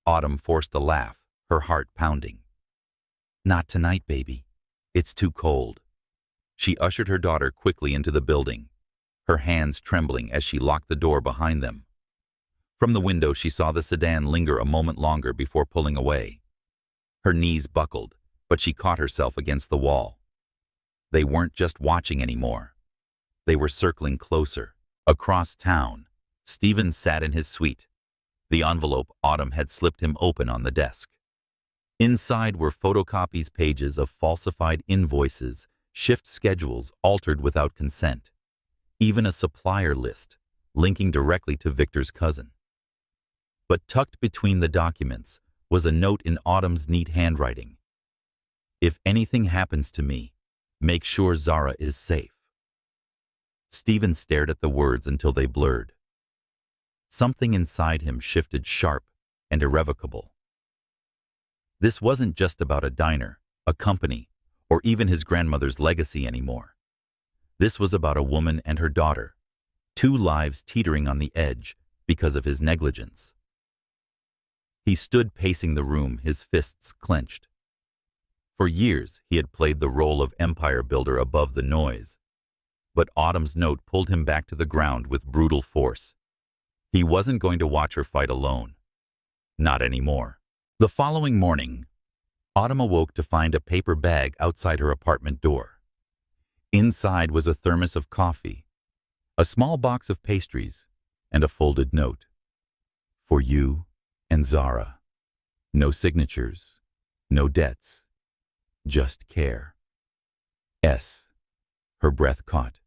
Autumn forced a laugh, her heart pounding. "Not tonight, baby. It's too cold." She ushered her daughter quickly into the building, her hands trembling as she locked the door behind them. From the window, she saw the sedan linger a moment longer before pulling away. Her knees buckled, but she caught herself against the wall. They weren't just watching anymore. They were circling closer. Across town, Stephen sat in his suite. The envelope Autumn had slipped him open on the desk. Inside were photocopies, pages of falsified invoices, shift schedules altered without consent, even a supplier list linking directly to Victor's cousin. But tucked between the documents was a note in Autumn's neat handwriting. "If anything happens to me, make sure Zara is safe." Stephen stared at the words until they blurred. Something inside him shifted sharp and irrevocable. This wasn't just about a diner, a company, or even his grandmother's legacy anymore. This was about a woman and her daughter, two lives teetering on the edge because of his negligence. He stood pacing the room, his fists clenched. For years, he had played the role of empire builder above the noise. But Autumn's note pulled him back to the ground with brutal force. He wasn't going to watch her fight alone. Not anymore. The following morning, Autumn awoke to find a paper bag outside her apartment door. Inside was a thermos of coffee, a small box of pastries, and a folded note. "For you and Zara. No signatures, no debts, just care. S." Her breath caught.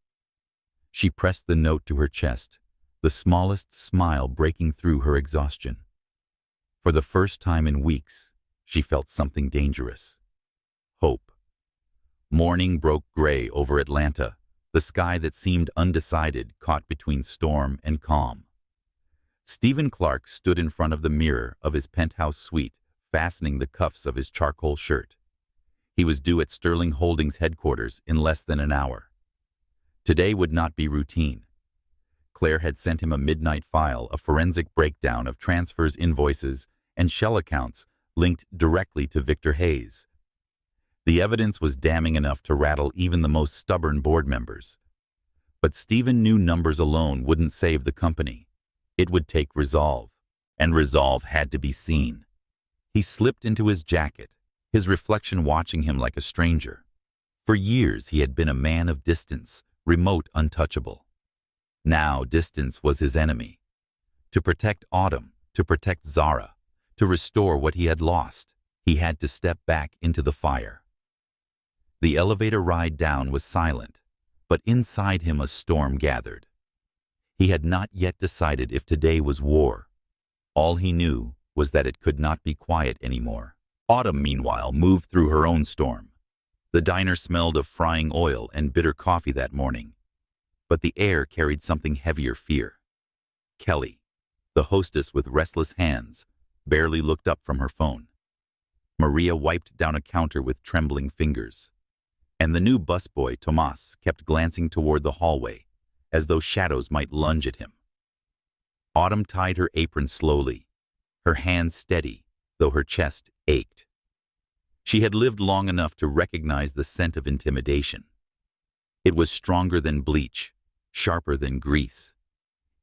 She pressed the note to her chest, the smallest smile breaking through her exhaustion. For the first time in weeks, she felt something dangerous. Hope. Morning broke gray over Atlanta, the sky that seemed undecided, caught between storm and calm. Stephen Clark stood in front of the mirror of his penthouse suite, fastening the cuffs of his charcoal shirt. He was due at Sterling Holdings headquarters in less than an hour. Today would not be routine. Claire had sent him a midnight file, a forensic breakdown of transfers, invoices, and shell accounts linked directly to Victor Hayes. The evidence was damning enough to rattle even the most stubborn board members. But Stephen knew numbers alone wouldn't save the company. It would take resolve, and resolve had to be seen. He slipped into his jacket, his reflection watching him like a stranger. For years he had been a man of distance, remote, untouchable. Now distance was his enemy. To protect Autumn, to protect Zara, to restore what he had lost, he had to step back into the fire. The elevator ride down was silent, but inside him a storm gathered. He had not yet decided if today was war. All he knew was that it could not be quiet anymore. Autumn, meanwhile, moved through her own storm. The diner smelled of frying oil and bitter coffee that morning, but the air carried something heavier: fear. Kelly, the hostess with restless hands, barely looked up from her phone. Maria wiped down a counter with trembling fingers. And the new busboy, Tomas, kept glancing toward the hallway, as though shadows might lunge at him. Autumn tied her apron slowly, her hands steady, though her chest ached. She had lived long enough to recognize the scent of intimidation. It was stronger than bleach, sharper than grease,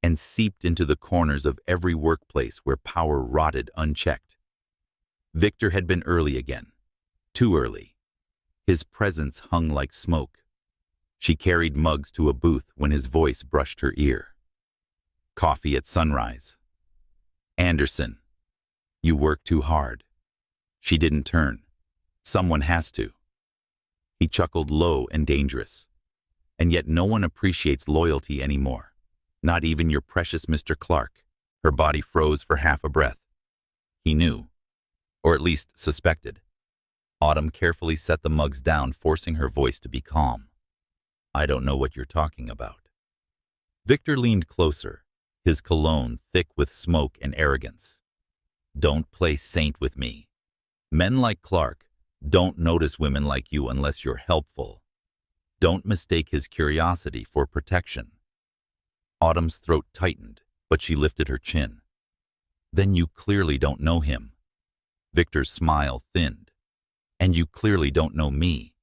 and seeped into the corners of every workplace where power rotted unchecked. Victor had been early again, too early. His presence hung like smoke. She carried mugs to a booth when his voice brushed her ear. "Coffee at sunrise." "Anderson, you work too hard." She didn't turn. "Someone has to." He chuckled low and dangerous. And yet no one appreciates loyalty anymore. Not even your precious Mr. Clark. Her body froze for half a breath. He knew, or at least suspected. Autumn carefully set the mugs down, forcing her voice to be calm. I don't know what you're talking about. Victor leaned closer, his cologne thick with smoke and arrogance. Don't play saint with me. Men like Clark don't notice women like you unless you're helpful. Don't mistake his curiosity for protection. Autumn's throat tightened, but she lifted her chin. Then you clearly don't know him. Victor's smile thinned. And you clearly don't know me.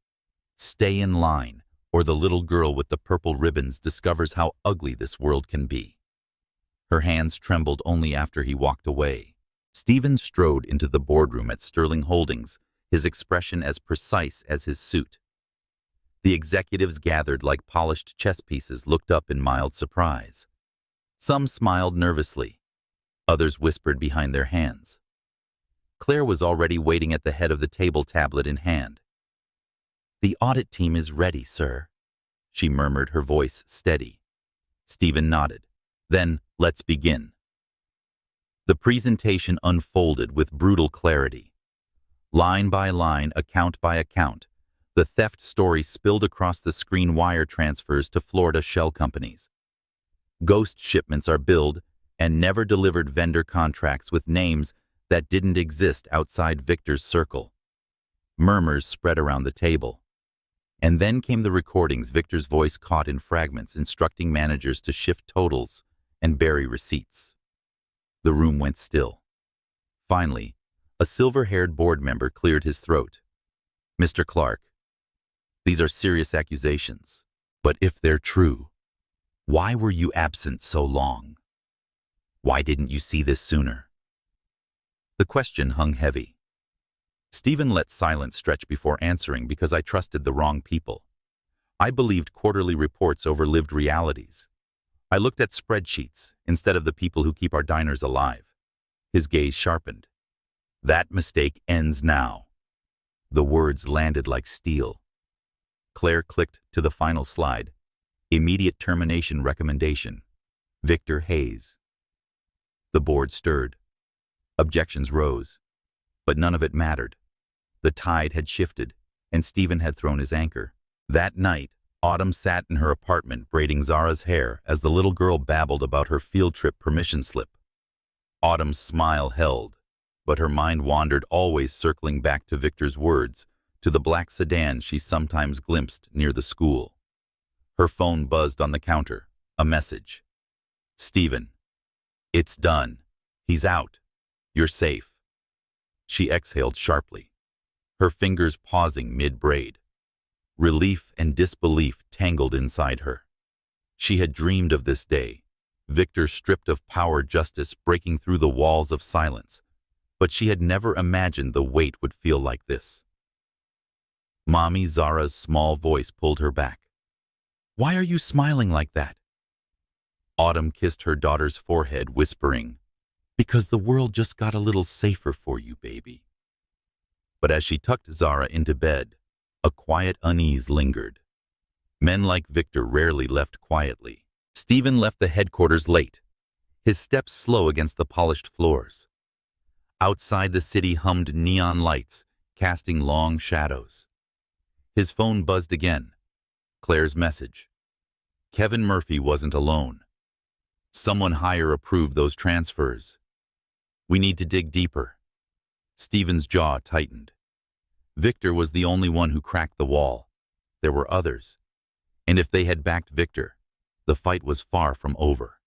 Stay in line, or the little girl with the purple ribbons discovers how ugly this world can be. Her hands trembled only after he walked away. Stephen strode into the boardroom at Sterling Holdings, his expression as precise as his suit. The executives gathered like polished chess pieces looked up in mild surprise. Some smiled nervously. Others whispered behind their hands. Claire was already waiting at the head of the table, tablet in hand. The audit team is ready, sir, she murmured, her voice steady. Stephen nodded. Then, let's begin. The presentation unfolded with brutal clarity. Line by line, account by account, the theft story spilled across the screen. Wire transfers to Florida shell companies. Ghost shipments are billed and never delivered. Vendor contracts with names that didn't exist outside Victor's circle. Murmurs spread around the table. And then came the recordings, Victor's voice caught in fragments, instructing managers to shift totals and bury receipts. The room went still. Finally, a silver-haired board member cleared his throat. Mr. Clark, these are serious accusations, but if they're true, why were you absent so long? Why didn't you see this sooner? The question hung heavy. Stephen let silence stretch before answering. Because I trusted the wrong people. I believed quarterly reports over lived realities. I looked at spreadsheets instead of the people who keep our diners alive. His gaze sharpened. That mistake ends now. The words landed like steel. Claire clicked to the final slide. Immediate termination recommendation. Victor Hayes. The board stirred. Objections rose. But none of it mattered. The tide had shifted, and Stephen had thrown his anchor. That night, Autumn sat in her apartment braiding Zara's hair as the little girl babbled about her field trip permission slip. Autumn's smile held, but her mind wandered, always circling back to Victor's words, to the black sedan she sometimes glimpsed near the school. Her phone buzzed on the counter. A message. Stephen. It's done. He's out. You're safe. She exhaled sharply, her fingers pausing mid-braid. Relief and disbelief tangled inside her. She had dreamed of this day, Victor stripped of power, justice breaking through the walls of silence, but she had never imagined the weight would feel like this. Mommy, Zara's small voice pulled her back. Why are you smiling like that? Autumn kissed her daughter's forehead, whispering, because the world just got a little safer for you, baby. But as she tucked Zara into bed, a quiet unease lingered. Men like Victor rarely left quietly. Stephen left the headquarters late, his steps slow against the polished floors. Outside, the city hummed neon lights, casting long shadows. His phone buzzed again. Claire's message. Kevin Murphy wasn't alone. Someone higher approved those transfers. We need to dig deeper. Stephen's jaw tightened. Victor was the only one who cracked the wall. There were others. And if they had backed Victor, the fight was far from over.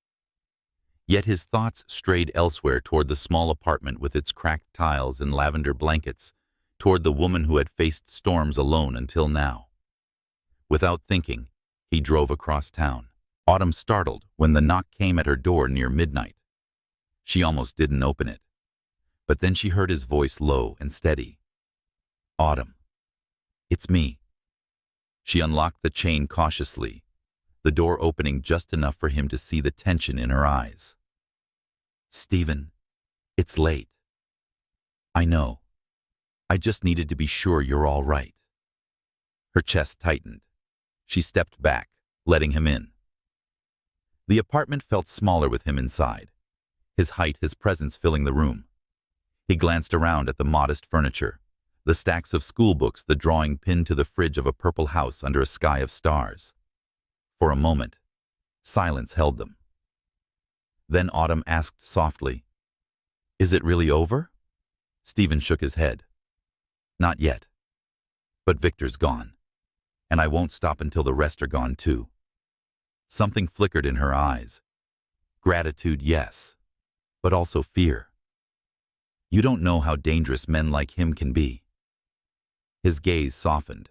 Yet his thoughts strayed elsewhere, toward the small apartment with its cracked tiles and lavender blankets, toward the woman who had faced storms alone until now. Without thinking, he drove across town. Autumn startled when the knock came at her door near midnight. She almost didn't open it. But then she heard his voice, low and steady. Autumn. It's me. She unlocked the chain cautiously, the door opening just enough for him to see the tension in her eyes. Stephen, it's late. I know. I just needed to be sure you're all right. Her chest tightened. She stepped back, letting him in. The apartment felt smaller with him inside, his height, his presence filling the room. He glanced around at the modest furniture, the stacks of school books, the drawing pinned to the fridge of a purple house under a sky of stars. For a moment, silence held them. Then Autumn asked softly, "Is it really over?" Stephen shook his head. "Not yet. But Victor's gone, and I won't stop until the rest are gone too." Something flickered in her eyes. Gratitude, yes, but also fear. "You don't know how dangerous men like him can be." His gaze softened.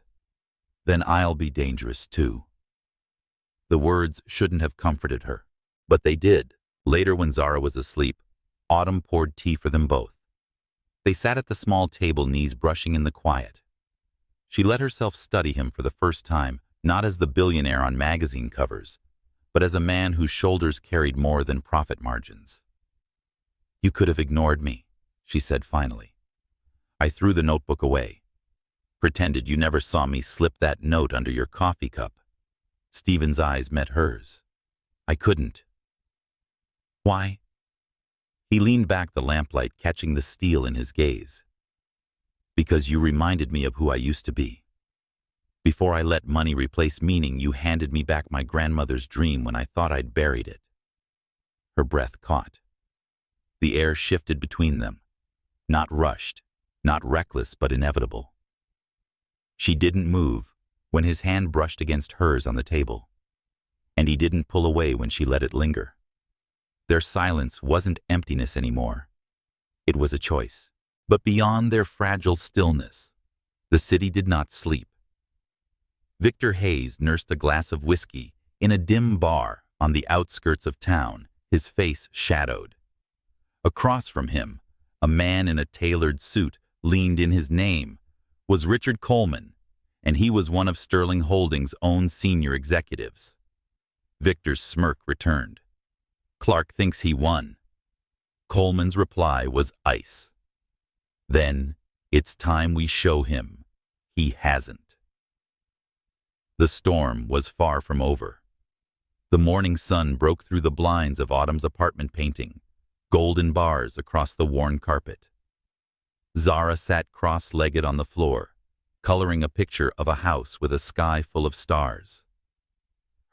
"Then I'll be dangerous too." The words shouldn't have comforted her, but they did. Later, when Zara was asleep, Autumn poured tea for them both. They sat at the small table, knees brushing in the quiet. She let herself study him for the first time, not as the billionaire on magazine covers, but as a man whose shoulders carried more than profit margins. "You could have ignored me," she said finally. "I threw the notebook away. Pretended you never saw me slip that note under your coffee cup." Stephen's eyes met hers. "I couldn't." "Why?" He leaned back, the lamplight catching the steel in his gaze. "Because you reminded me of who I used to be. Before I let money replace meaning, you handed me back my grandmother's dream when I thought I'd buried it." Her breath caught. The air shifted between them, not rushed, not reckless, but inevitable. She didn't move when his hand brushed against hers on the table, and he didn't pull away when she let it linger. Their silence wasn't emptiness anymore. It was a choice. But beyond their fragile stillness, the city did not sleep. Victor Hayes nursed a glass of whiskey in a dim bar on the outskirts of town, his face shadowed. Across from him, a man in a tailored suit leaned in. His name was Richard Coleman, and he was one of Sterling Holdings' own senior executives. Victor's smirk returned. "Clark thinks he won." Coleman's reply was ice. "Then it's time we show him he hasn't." The storm was far from over. The morning sun broke through the blinds of Autumn's apartment, painting golden bars across the worn carpet. Zara sat cross-legged on the floor, coloring a picture of a house with a sky full of stars.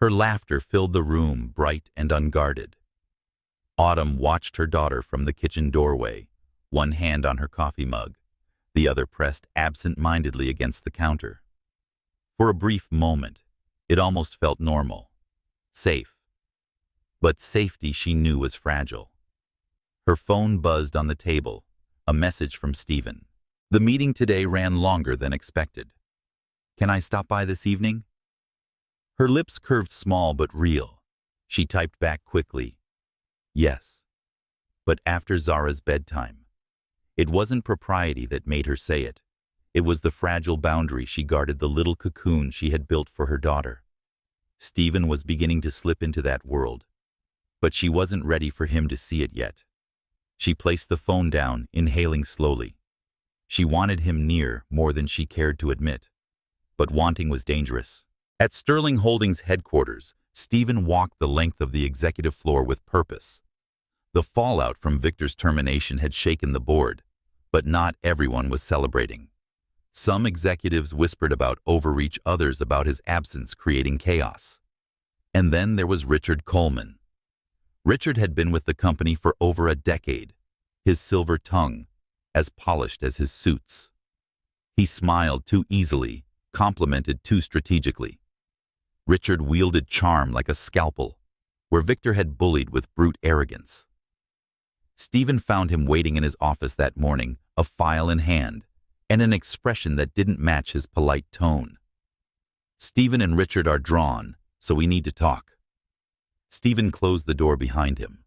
Her laughter filled the room, bright and unguarded. Autumn watched her daughter from the kitchen doorway, one hand on her coffee mug, the other pressed absent-mindedly against the counter. For a brief moment, it almost felt normal, safe. But safety, she knew, was fragile. Her phone buzzed on the table, a message from Stephen. "The meeting today ran longer than expected. Can I stop by this evening?" Her lips curved, small but real. She typed back quickly, "Yes." But after Zara's bedtime. It wasn't propriety that made her say it. It was the fragile boundary she guarded, the little cocoon she had built for her daughter. Stephen was beginning to slip into that world, but she wasn't ready for him to see it yet. She placed the phone down, inhaling slowly. She wanted him near more than she cared to admit, but wanting was dangerous. At Sterling Holdings headquarters, Stephen walked the length of the executive floor with purpose. The fallout from Victor's termination had shaken the board, but not everyone was celebrating. Some executives whispered about overreach, others about his absence creating chaos. And then there was Richard Coleman. Richard had been with the company for over a decade, his silver tongue as polished as his suits. He smiled too easily, complimented too strategically. Richard wielded charm like a scalpel, where Victor had bullied with brute arrogance. Stephen found him waiting in his office that morning, a file in hand, and an expression that didn't match his polite tone. "Stephen and Richard are drawn, so we need to talk." Stephen closed the door behind him.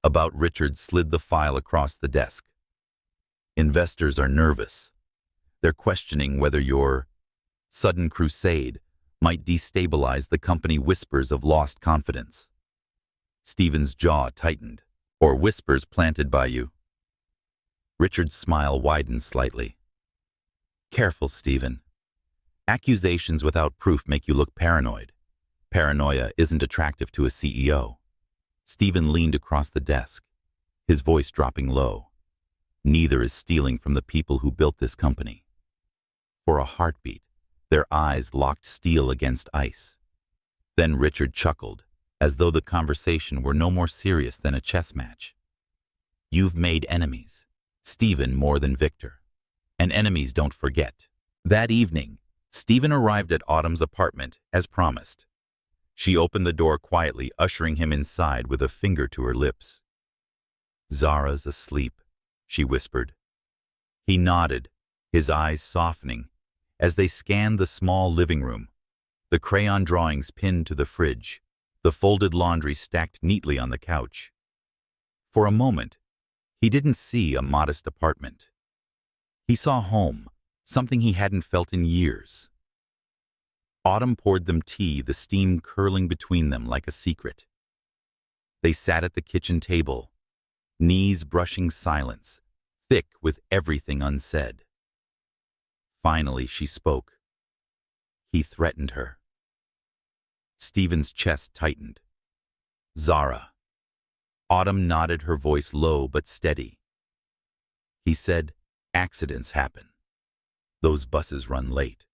About Richard slid the file across the desk. "Investors are nervous. They're questioning whether your sudden crusade might destabilize the company. Whispers of lost confidence." Stephen's jaw tightened. "Or whispers planted by you." Richard's smile widened slightly. "Careful, Stephen. Accusations without proof make you look paranoid, Paranoia isn't attractive to a CEO. Stephen leaned across the desk, his voice dropping low. Neither is stealing from the people who built this company. For a heartbeat, their eyes locked steel against ice. Then Richard chuckled, as though the conversation were no more serious than a chess match. You've made enemies, Stephen more than Victor. And enemies don't forget. That evening, Stephen arrived at Autumn's apartment as promised. She opened the door quietly, ushering him inside with a finger to her lips. "Zara's asleep," she whispered. He nodded, his eyes softening, as they scanned the small living room, the crayon drawings pinned to the fridge, the folded laundry stacked neatly on the couch. For a moment, he didn't see a modest apartment. He saw home, something he hadn't felt in years. Autumn poured them tea, the steam curling between them like a secret. They sat at the kitchen table, knees brushing silence, thick with everything unsaid. Finally, she spoke. He threatened her. Stephen's chest tightened. "Zara." Autumn nodded, her voice low but steady. He said, "Accidents happen. Those buses run late.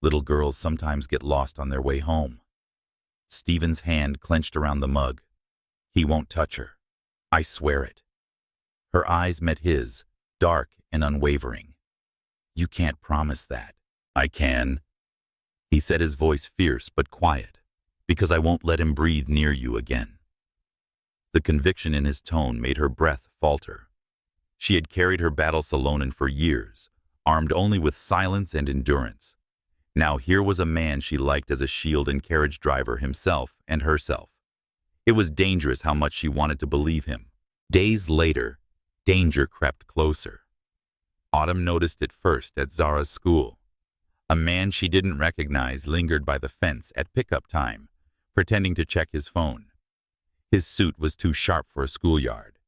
Little girls sometimes get lost on their way home." Stephen's hand clenched around the mug. "He won't touch her. I swear it." Her eyes met his, dark and unwavering. "You can't promise that." "I can," he said, his voice fierce but quiet, "because I won't let him breathe near you again." The conviction in his tone made her breath falter. She had carried her battles alone for years, armed only with silence and endurance. Now here was a man she liked as a shield and carriage driver, himself and herself. It was dangerous how much she wanted to believe him. Days later, danger crept closer. Autumn noticed it first at Zara's school. A man she didn't recognize lingered by the fence at pickup time, pretending to check his phone. His suit was too sharp for a schoolyard.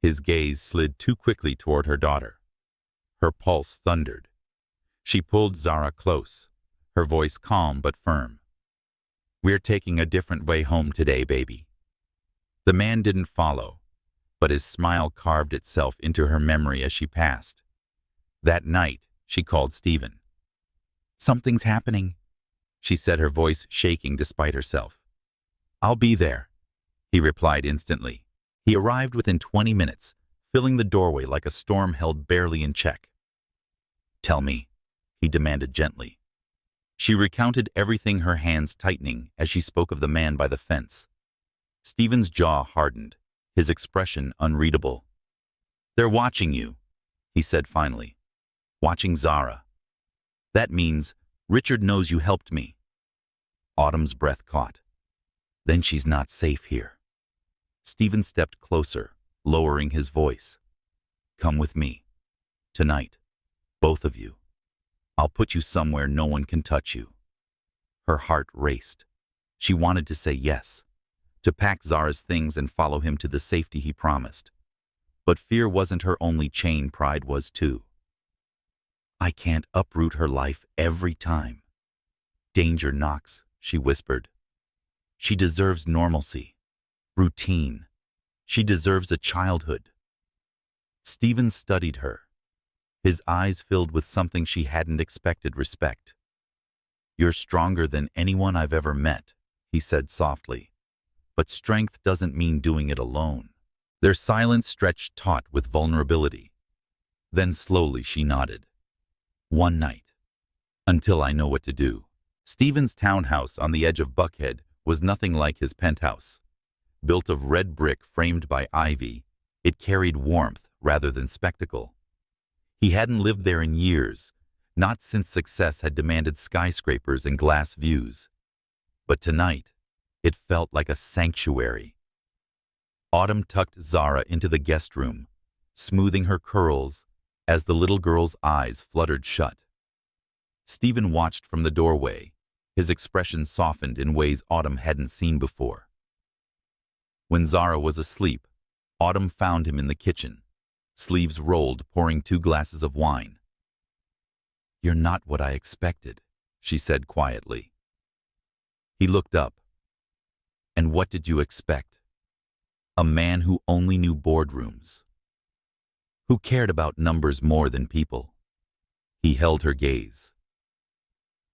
His gaze slid too quickly toward her daughter. Her pulse thundered. She pulled Zara close, her voice calm but firm. "We're taking a different way home today, baby." The man didn't follow, but his smile carved itself into her memory as she passed. That night, she called Stephen. "Something's happening," she said, her voice shaking despite herself. "I'll be there," he replied instantly. He arrived within 20 minutes, filling the doorway like a storm held barely in check. "Tell me," he demanded gently. She recounted everything, her hands tightening as she spoke of the man by the fence. Stephen's jaw hardened, his expression unreadable. "They're watching you," he said finally. "Watching Zara. That means Richard knows you helped me." Autumn's breath caught. "Then she's not safe here." Stephen stepped closer, lowering his voice. "Come with me. Tonight. Both of you. I'll put you somewhere no one can touch you." Her heart raced. She wanted to say yes, to pack Zara's things and follow him to the safety he promised. But fear wasn't her only chain, pride was too. "I can't uproot her life every time. Danger knocks," she whispered. "She deserves normalcy, routine. She deserves a childhood." Stephen studied her, his eyes filled with something she hadn't expected: respect. "You're stronger than anyone I've ever met," he said softly. "But strength doesn't mean doing it alone." Their silence stretched taut with vulnerability. Then slowly she nodded. "One night. Until I know what to do." Stephen's townhouse on the edge of Buckhead was nothing like his penthouse. Built of red brick framed by ivy, it carried warmth rather than spectacle. He hadn't lived there in years, not since success had demanded skyscrapers and glass views. But tonight, it felt like a sanctuary. Autumn tucked Zara into the guest room, smoothing her curls as the little girl's eyes fluttered shut. Stephen watched from the doorway, his expression softened in ways Autumn hadn't seen before. When Zara was asleep, Autumn found him in the kitchen, sleeves rolled, pouring 2 glasses of wine. "You're not what I expected," she said quietly. He looked up, And what did you expect? A man who only knew boardrooms, who cared about numbers more than people. He held her gaze.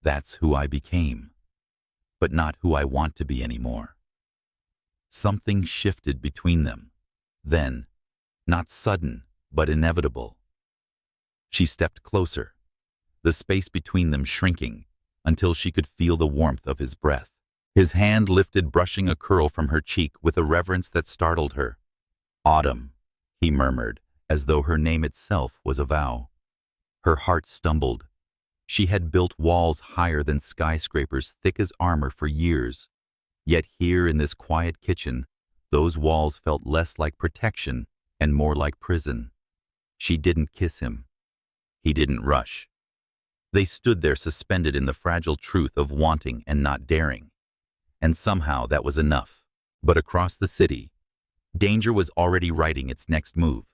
That's who I became, but not who I want to be anymore. Something shifted between them. Then, not sudden, but inevitable. She stepped closer, the space between them shrinking until she could feel the warmth of his breath. His hand lifted, brushing a curl from her cheek with a reverence that startled her. Autumn, he murmured, as though her name itself was a vow. Her heart stumbled. She had built walls higher than skyscrapers, thick as armor for years. Yet here in this quiet kitchen, those walls felt less like protection and more like prison. She didn't kiss him. He didn't rush. They stood there suspended in the fragile truth of wanting and not daring. And somehow that was enough. But across the city, danger was already writing its next move.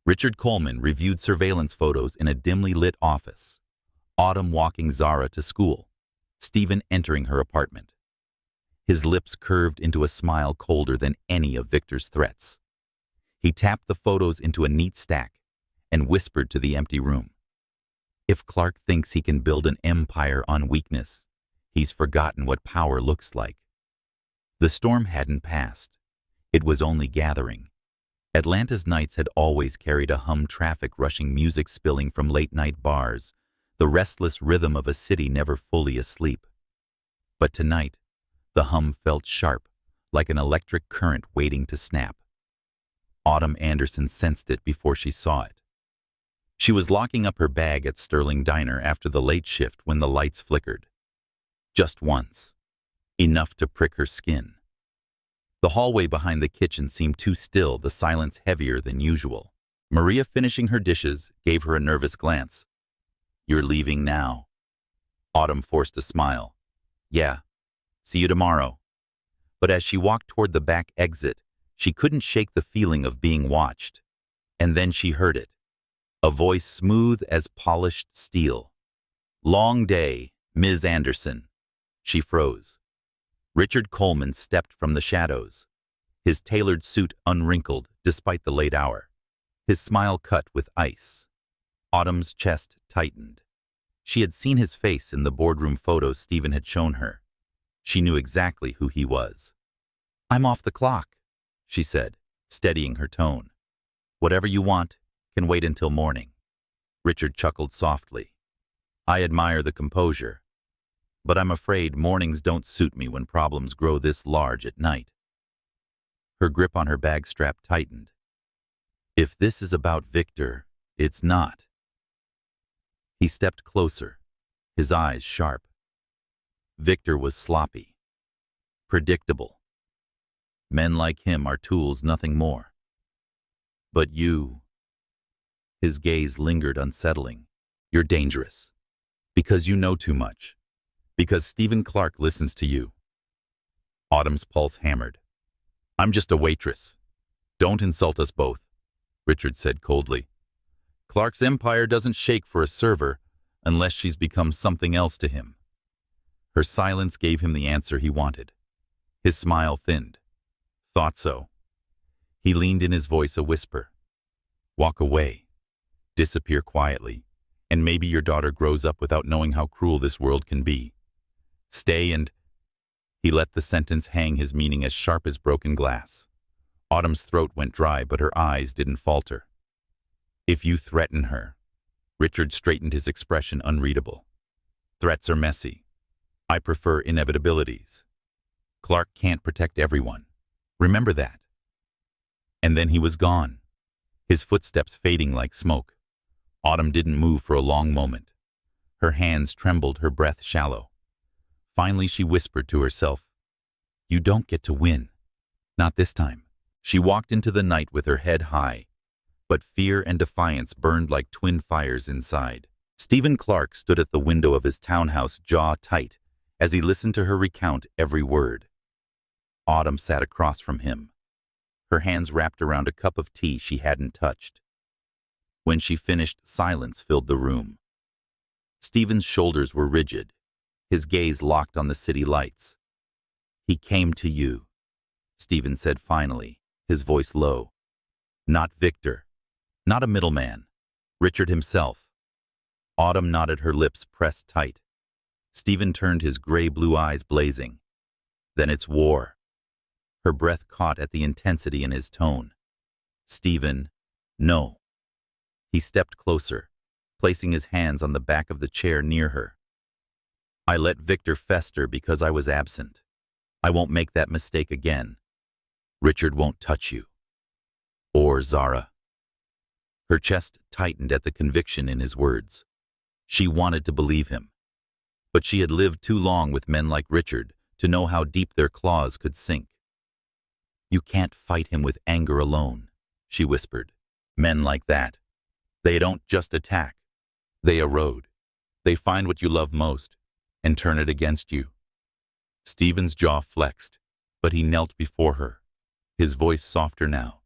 Richard Coleman reviewed surveillance photos in a dimly lit office. Autumn walking Zara to school. Stephen entering her apartment. His lips curved into a smile colder than any of Victor's threats. He tapped the photos into a neat stack and whispered to the empty room. If Clark thinks he can build an empire on weakness, he's forgotten what power looks like. The storm hadn't passed. It was only gathering. Atlanta's nights had always carried a hum, traffic rushing, music spilling from late-night bars, the restless rhythm of a city never fully asleep. But tonight, the hum felt sharp, like an electric current waiting to snap. Autumn Anderson sensed it before she saw it. She was locking up her bag at Sterling Diner after the late shift when the lights flickered. Just once. Enough to prick her skin. The hallway behind the kitchen seemed too still, the silence heavier than usual. Maria, finishing her dishes, gave her a nervous glance. "You're leaving now." Autumn forced a smile. "Yeah. See you tomorrow." But as she walked toward the back exit, she couldn't shake the feeling of being watched. And then she heard it. A voice smooth as polished steel. "Long day, Ms. Anderson." She froze. Richard Coleman stepped from the shadows, his tailored suit unwrinkled despite the late hour, his smile cut with ice. Autumn's chest tightened. She had seen his face in the boardroom photos Stephen had shown her. She knew exactly who he was. "I'm off the clock," she said, steadying her tone. "Whatever you want can wait until morning." Richard chuckled softly. "I admire the composure, but I'm afraid mornings don't suit me when problems grow this large at night." Her grip on her bag strap tightened. "If this is about Victor, it's not." He stepped closer, his eyes sharp. Victor was sloppy, predictable. Men like him are tools, nothing more. But you... His gaze lingered, unsettling. "You're dangerous. Because you know too much. Because Stephen Clark listens to you." Autumn's pulse hammered. "I'm just a waitress. Don't insult us both," Richard said coldly. "Clark's empire doesn't shake for a server unless she's become something else to him." Her silence gave him the answer he wanted. His smile thinned. "Thought so." He leaned in, his voice a whisper. "Walk away. Disappear quietly, and maybe your daughter grows up without knowing how cruel this world can be. Stay and..." He let the sentence hang, his meaning as sharp as broken glass. Autumn's throat went dry, but her eyes didn't falter. "If you threaten her..." Richard straightened, his expression unreadable. "Threats are messy. I prefer inevitabilities. Clark can't protect everyone. Remember that." And then he was gone, his footsteps fading like smoke. Autumn didn't move for a long moment. Her hands trembled, her breath shallow. Finally she whispered to herself, "You don't get to win. Not this time." She walked into the night with her head high, but fear and defiance burned like twin fires inside. Stephen Clark stood at the window of his townhouse, jaw tight, as he listened to her recount every word. Autumn sat across from him, her hands wrapped around a cup of tea she hadn't touched. When she finished, silence filled the room. Stephen's shoulders were rigid, his gaze locked on the city lights. "He came to you," Stephen said finally, his voice low. Not Victor. Not a middleman. Richard himself. Autumn nodded, her lips pressed tight. Stephen turned, his gray-blue eyes blazing. Then it's war. Her breath caught at the intensity in his tone. Stephen, no. He stepped closer, placing his hands on the back of the chair near her. I let Victor fester because I was absent. I won't make that mistake again. Richard won't touch you. Or Zara. Her chest tightened at the conviction in his words. She wanted to believe him. But she had lived too long with men like Richard to know how deep their claws could sink. You can't fight him with anger alone, she whispered. Men like that. They don't just attack. They erode. They find what you love most and turn it against you. Stephen's jaw flexed, but he knelt before her, his voice softer now.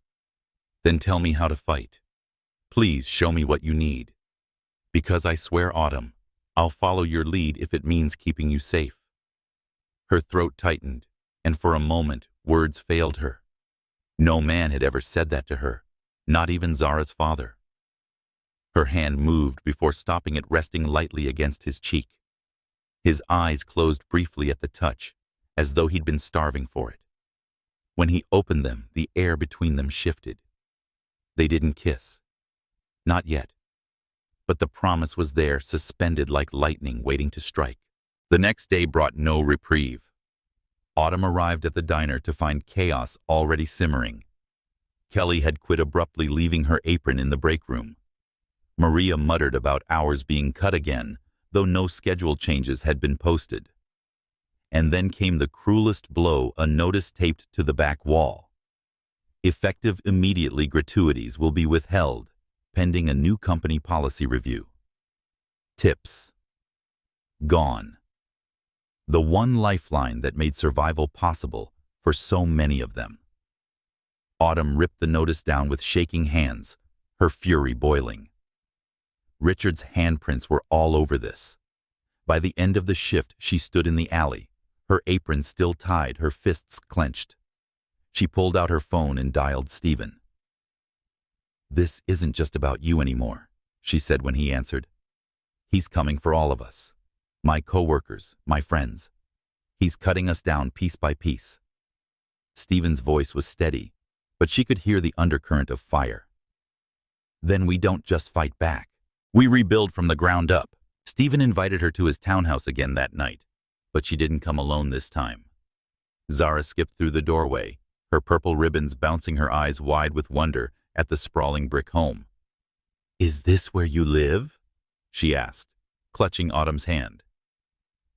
Then tell me how to fight. Please show me what you need. Because I swear, Autumn, I'll follow your lead if it means keeping you safe. Her throat tightened, and for a moment, words failed her. No man had ever said that to her, not even Zara's father. Her hand moved before stopping it, resting lightly against his cheek. His eyes closed briefly at the touch, as though he'd been starving for it. When he opened them, the air between them shifted. They didn't kiss. Not yet. But the promise was there, suspended like lightning waiting to strike. The next day brought no reprieve. Autumn arrived at the diner to find chaos already simmering. Kelly had quit abruptly, leaving her apron in the break room. Maria muttered about hours being cut again, though no schedule changes had been posted. And then came the cruelest blow, a notice taped to the back wall. Effective immediately, gratuities will be withheld, pending a new company policy review. Tips. Gone. The one lifeline that made survival possible for so many of them. Autumn ripped the notice down with shaking hands, her fury boiling. Richard's handprints were all over this. By the end of the shift, she stood in the alley, her apron still tied, her fists clenched. She pulled out her phone and dialed Stephen. This isn't just about you anymore, she said when he answered. He's coming for all of us. My coworkers, my friends. He's cutting us down piece by piece. Stephen's voice was steady, but she could hear the undercurrent of fire. Then we don't just fight back. We rebuild from the ground up. Stephen invited her to his townhouse again that night, but she didn't come alone this time. Zara skipped through the doorway, her purple ribbons bouncing, her eyes wide with wonder at the sprawling brick home. Is this where you live? She asked, clutching Autumn's hand.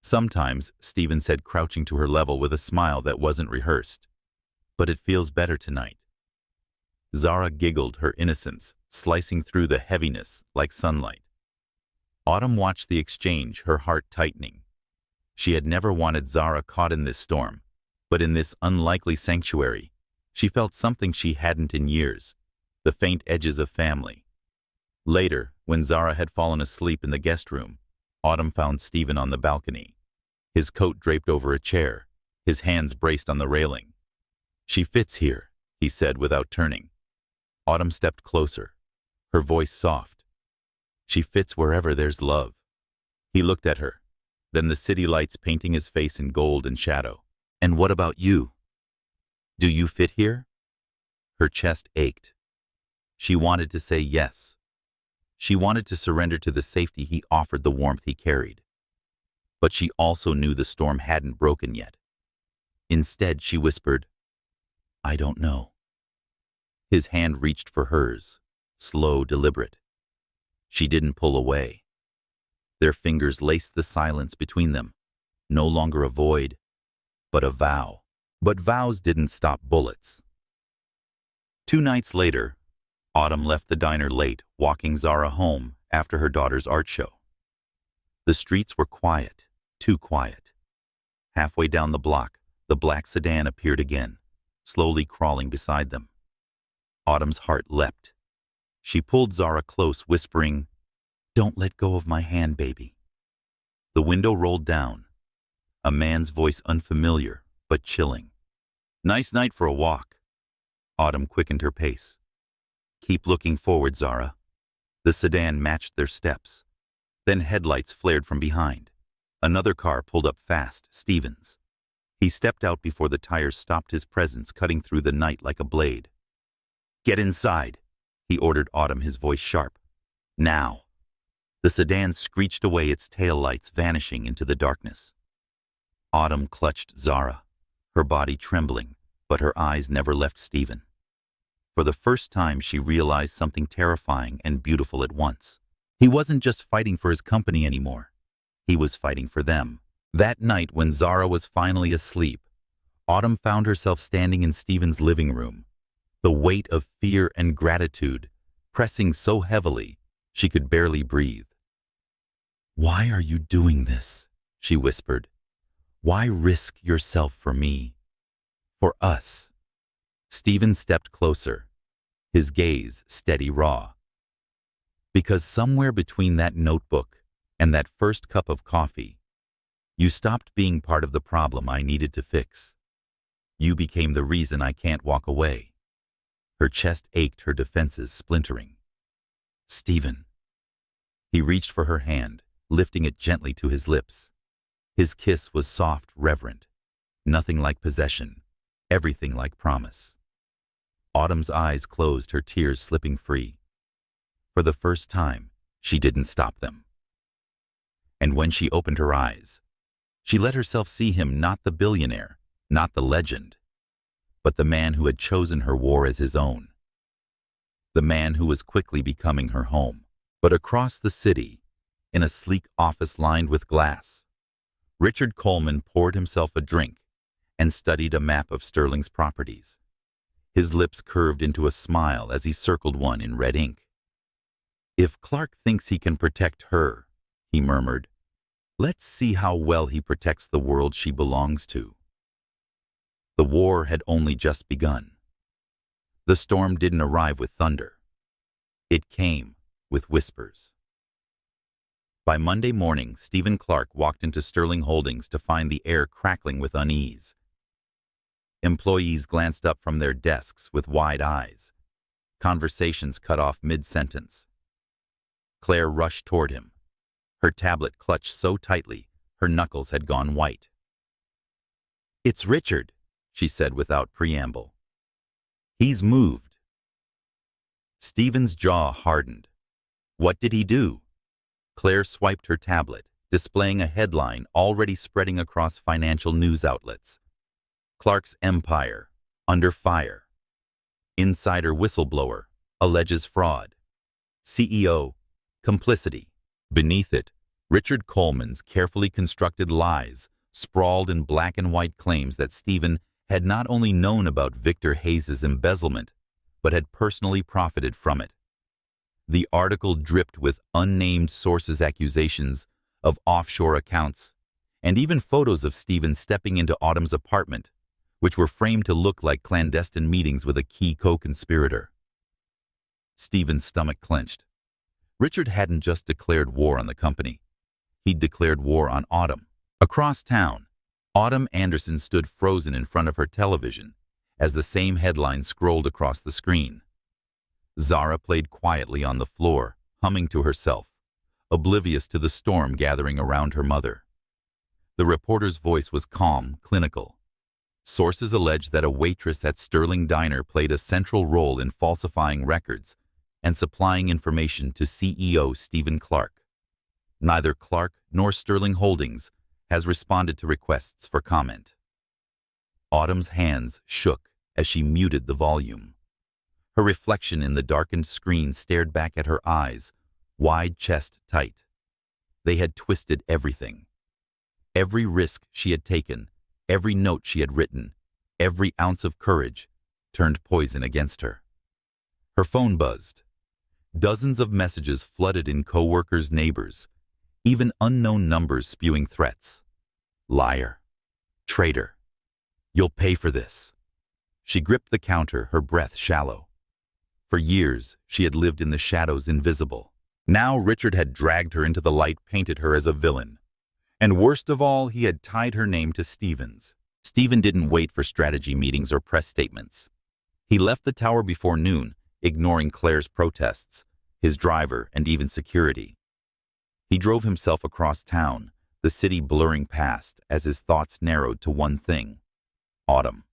Sometimes, Stephen said, crouching to her level with a smile that wasn't rehearsed. But it feels better tonight. Zara giggled, her innocence slicing through the heaviness like sunlight. Autumn watched the exchange, her heart tightening. She had never wanted Zara caught in this storm, but in this unlikely sanctuary, she felt something she hadn't in years, the faint edges of family. Later, when Zara had fallen asleep in the guest room, Autumn found Stephen on the balcony, his coat draped over a chair, his hands braced on the railing. She fits here, he said without turning. Autumn stepped closer, her voice soft. She fits wherever there's love. He looked at her, then the city lights painting his face in gold and shadow. And what about you? Do you fit here? Her chest ached. She wanted to say yes. She wanted to surrender to the safety he offered, the warmth he carried. But she also knew the storm hadn't broken yet. Instead, she whispered, I don't know. His hand reached for hers, slow, deliberate. She didn't pull away. Their fingers laced the silence between them, no longer a void, but a vow. But vows didn't stop bullets. 2 nights later, Autumn left the diner late, walking Zara home after her daughter's art show. The streets were quiet, too quiet. Halfway down the block, the black sedan appeared again, slowly crawling beside them. Autumn's heart leapt. She pulled Zara close, whispering, Don't let go of my hand, baby. The window rolled down, a man's voice unfamiliar but chilling. Nice night for a walk. Autumn quickened her pace. Keep looking forward, Zara. The sedan matched their steps. Then headlights flared from behind. Another car pulled up fast, Stevens. He stepped out before the tires stopped his presence, cutting through the night like a blade. Get inside, he ordered Autumn, his voice sharp. Now. The sedan screeched away, its taillights vanishing into the darkness. Autumn clutched Zara, her body trembling, but her eyes never left Stephen. For the first time, she realized something terrifying and beautiful at once. He wasn't just fighting for his company anymore. He was fighting for them. That night, when Zara was finally asleep, Autumn found herself standing in Stephen's living room, the weight of fear and gratitude pressing so heavily she could barely breathe. Why are you doing this? She whispered. Why risk yourself for me? For us. Stephen stepped closer, his gaze steady, raw. Because somewhere between that notebook and that first cup of coffee, you stopped being part of the problem I needed to fix. You became the reason I can't walk away. Her chest ached, her defenses splintering. Stephen. He reached for her hand, lifting it gently to his lips. His kiss was soft, reverent. Nothing like possession, everything like promise. Autumn's eyes closed, her tears slipping free. For the first time, she didn't stop them. And when she opened her eyes, she let herself see him, not the billionaire, not the legend, but the man who had chosen her war as his own. The man who was quickly becoming her home. But across the city, in a sleek office lined with glass, Richard Coleman poured himself a drink and studied a map of Sterling's properties. His lips curved into a smile as he circled one in red ink. If Clark thinks he can protect her, he murmured, let's see how well he protects the world she belongs to. The war had only just begun. The storm didn't arrive with thunder. It came with whispers. By Monday morning, Stephen Clark walked into Sterling Holdings to find the air crackling with unease. Employees glanced up from their desks with wide eyes. Conversations cut off mid-sentence. Claire rushed toward him, her tablet clutched so tightly her knuckles had gone white. It's Richard, she said without preamble. He's moved. Stephen's jaw hardened. What did he do? Claire swiped her tablet, displaying a headline already spreading across financial news outlets. Clark's empire, under fire. Insider whistleblower, alleges fraud. CEO, complicity. Beneath it, Richard Coleman's carefully constructed lies sprawled in black and white claims that Stephen had not only known about Victor Hayes's embezzlement, but had personally profited from it. The article dripped with unnamed sources' accusations of offshore accounts, and even photos of Stephen stepping into Autumn's apartment, which were framed to look like clandestine meetings with a key co-conspirator. Stephen's stomach clenched. Richard hadn't just declared war on the company. He'd declared war on Autumn. Across town, Autumn Anderson stood frozen in front of her television as the same headline scrolled across the screen. Zara played quietly on the floor, humming to herself, oblivious to the storm gathering around her mother. The reporter's voice was calm, clinical. Sources allege that a waitress at Sterling Diner played a central role in falsifying records and supplying information to CEO Stephen Clark. Neither Clark nor Sterling Holdings has responded to requests for comment. Autumn's hands shook as she muted the volume. Her reflection in the darkened screen stared back at her eyes, wide chest tight. They had twisted everything. Every risk she had taken, every note she had written, every ounce of courage turned poison against her. Her phone buzzed. Dozens of messages flooded in coworkers, neighbors, even unknown numbers spewing threats. Liar. Traitor. You'll pay for this. She gripped the counter, her breath shallow. For years, she had lived in the shadows, invisible. Now Richard had dragged her into the light, painted her as a villain. And worst of all, he had tied her name to Stephen's. Stephen didn't wait for strategy meetings or press statements. He left the tower before noon, ignoring Claire's protests, his driver, and even security. He drove himself across town, the city blurring past as his thoughts narrowed to one thing: Autumn.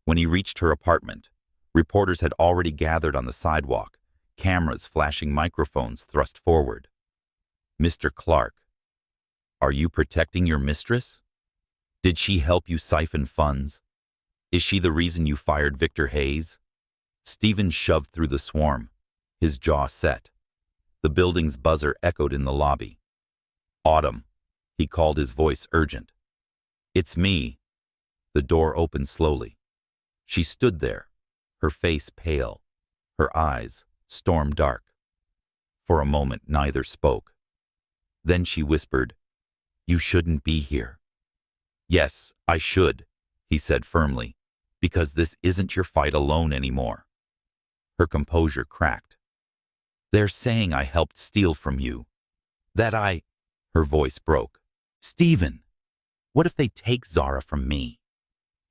When he reached her apartment, reporters had already gathered on the sidewalk, cameras flashing, microphones thrust forward. "Mr. Clark, are you protecting your mistress? Did she help you siphon funds? Is she the reason you fired Victor Hayes?" Stephen shoved through the swarm, his jaw set. The building's buzzer echoed in the lobby. "Autumn," he called, his voice urgent. "It's me." The door opened slowly. She stood there, her face pale, her eyes storm-dark. For a moment, neither spoke. Then she whispered, "You shouldn't be here." "Yes, I should," he said firmly, "because this isn't your fight alone anymore." Her composure cracked. "They're saying I helped steal from you. That I—" Her voice broke. "Stephen, what if they take Zara from me?"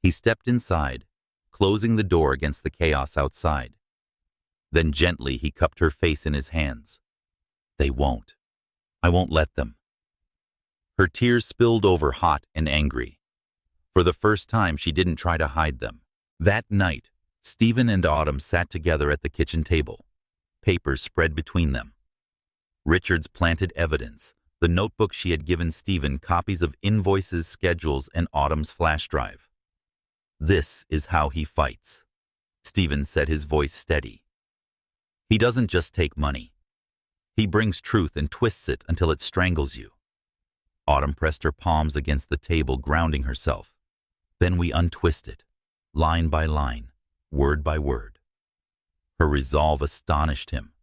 He stepped inside, closing the door against the chaos outside. Then gently he cupped her face in his hands. "They won't. I won't let them." Her tears spilled over, hot and angry. For the first time, she didn't try to hide them. That night, Stephen and Autumn sat together at the kitchen table, papers spread between them. Richard's planted evidence, the notebook she had given Stephen, copies of invoices, schedules, and Autumn's flash drive. "This is how he fights," Stephen said, his voice steady. "He doesn't just take money. He brings truth and twists it until it strangles you." Autumn pressed her palms against the table, grounding herself. "Then we untwist it, line by line, word by word." Her resolve astonished him.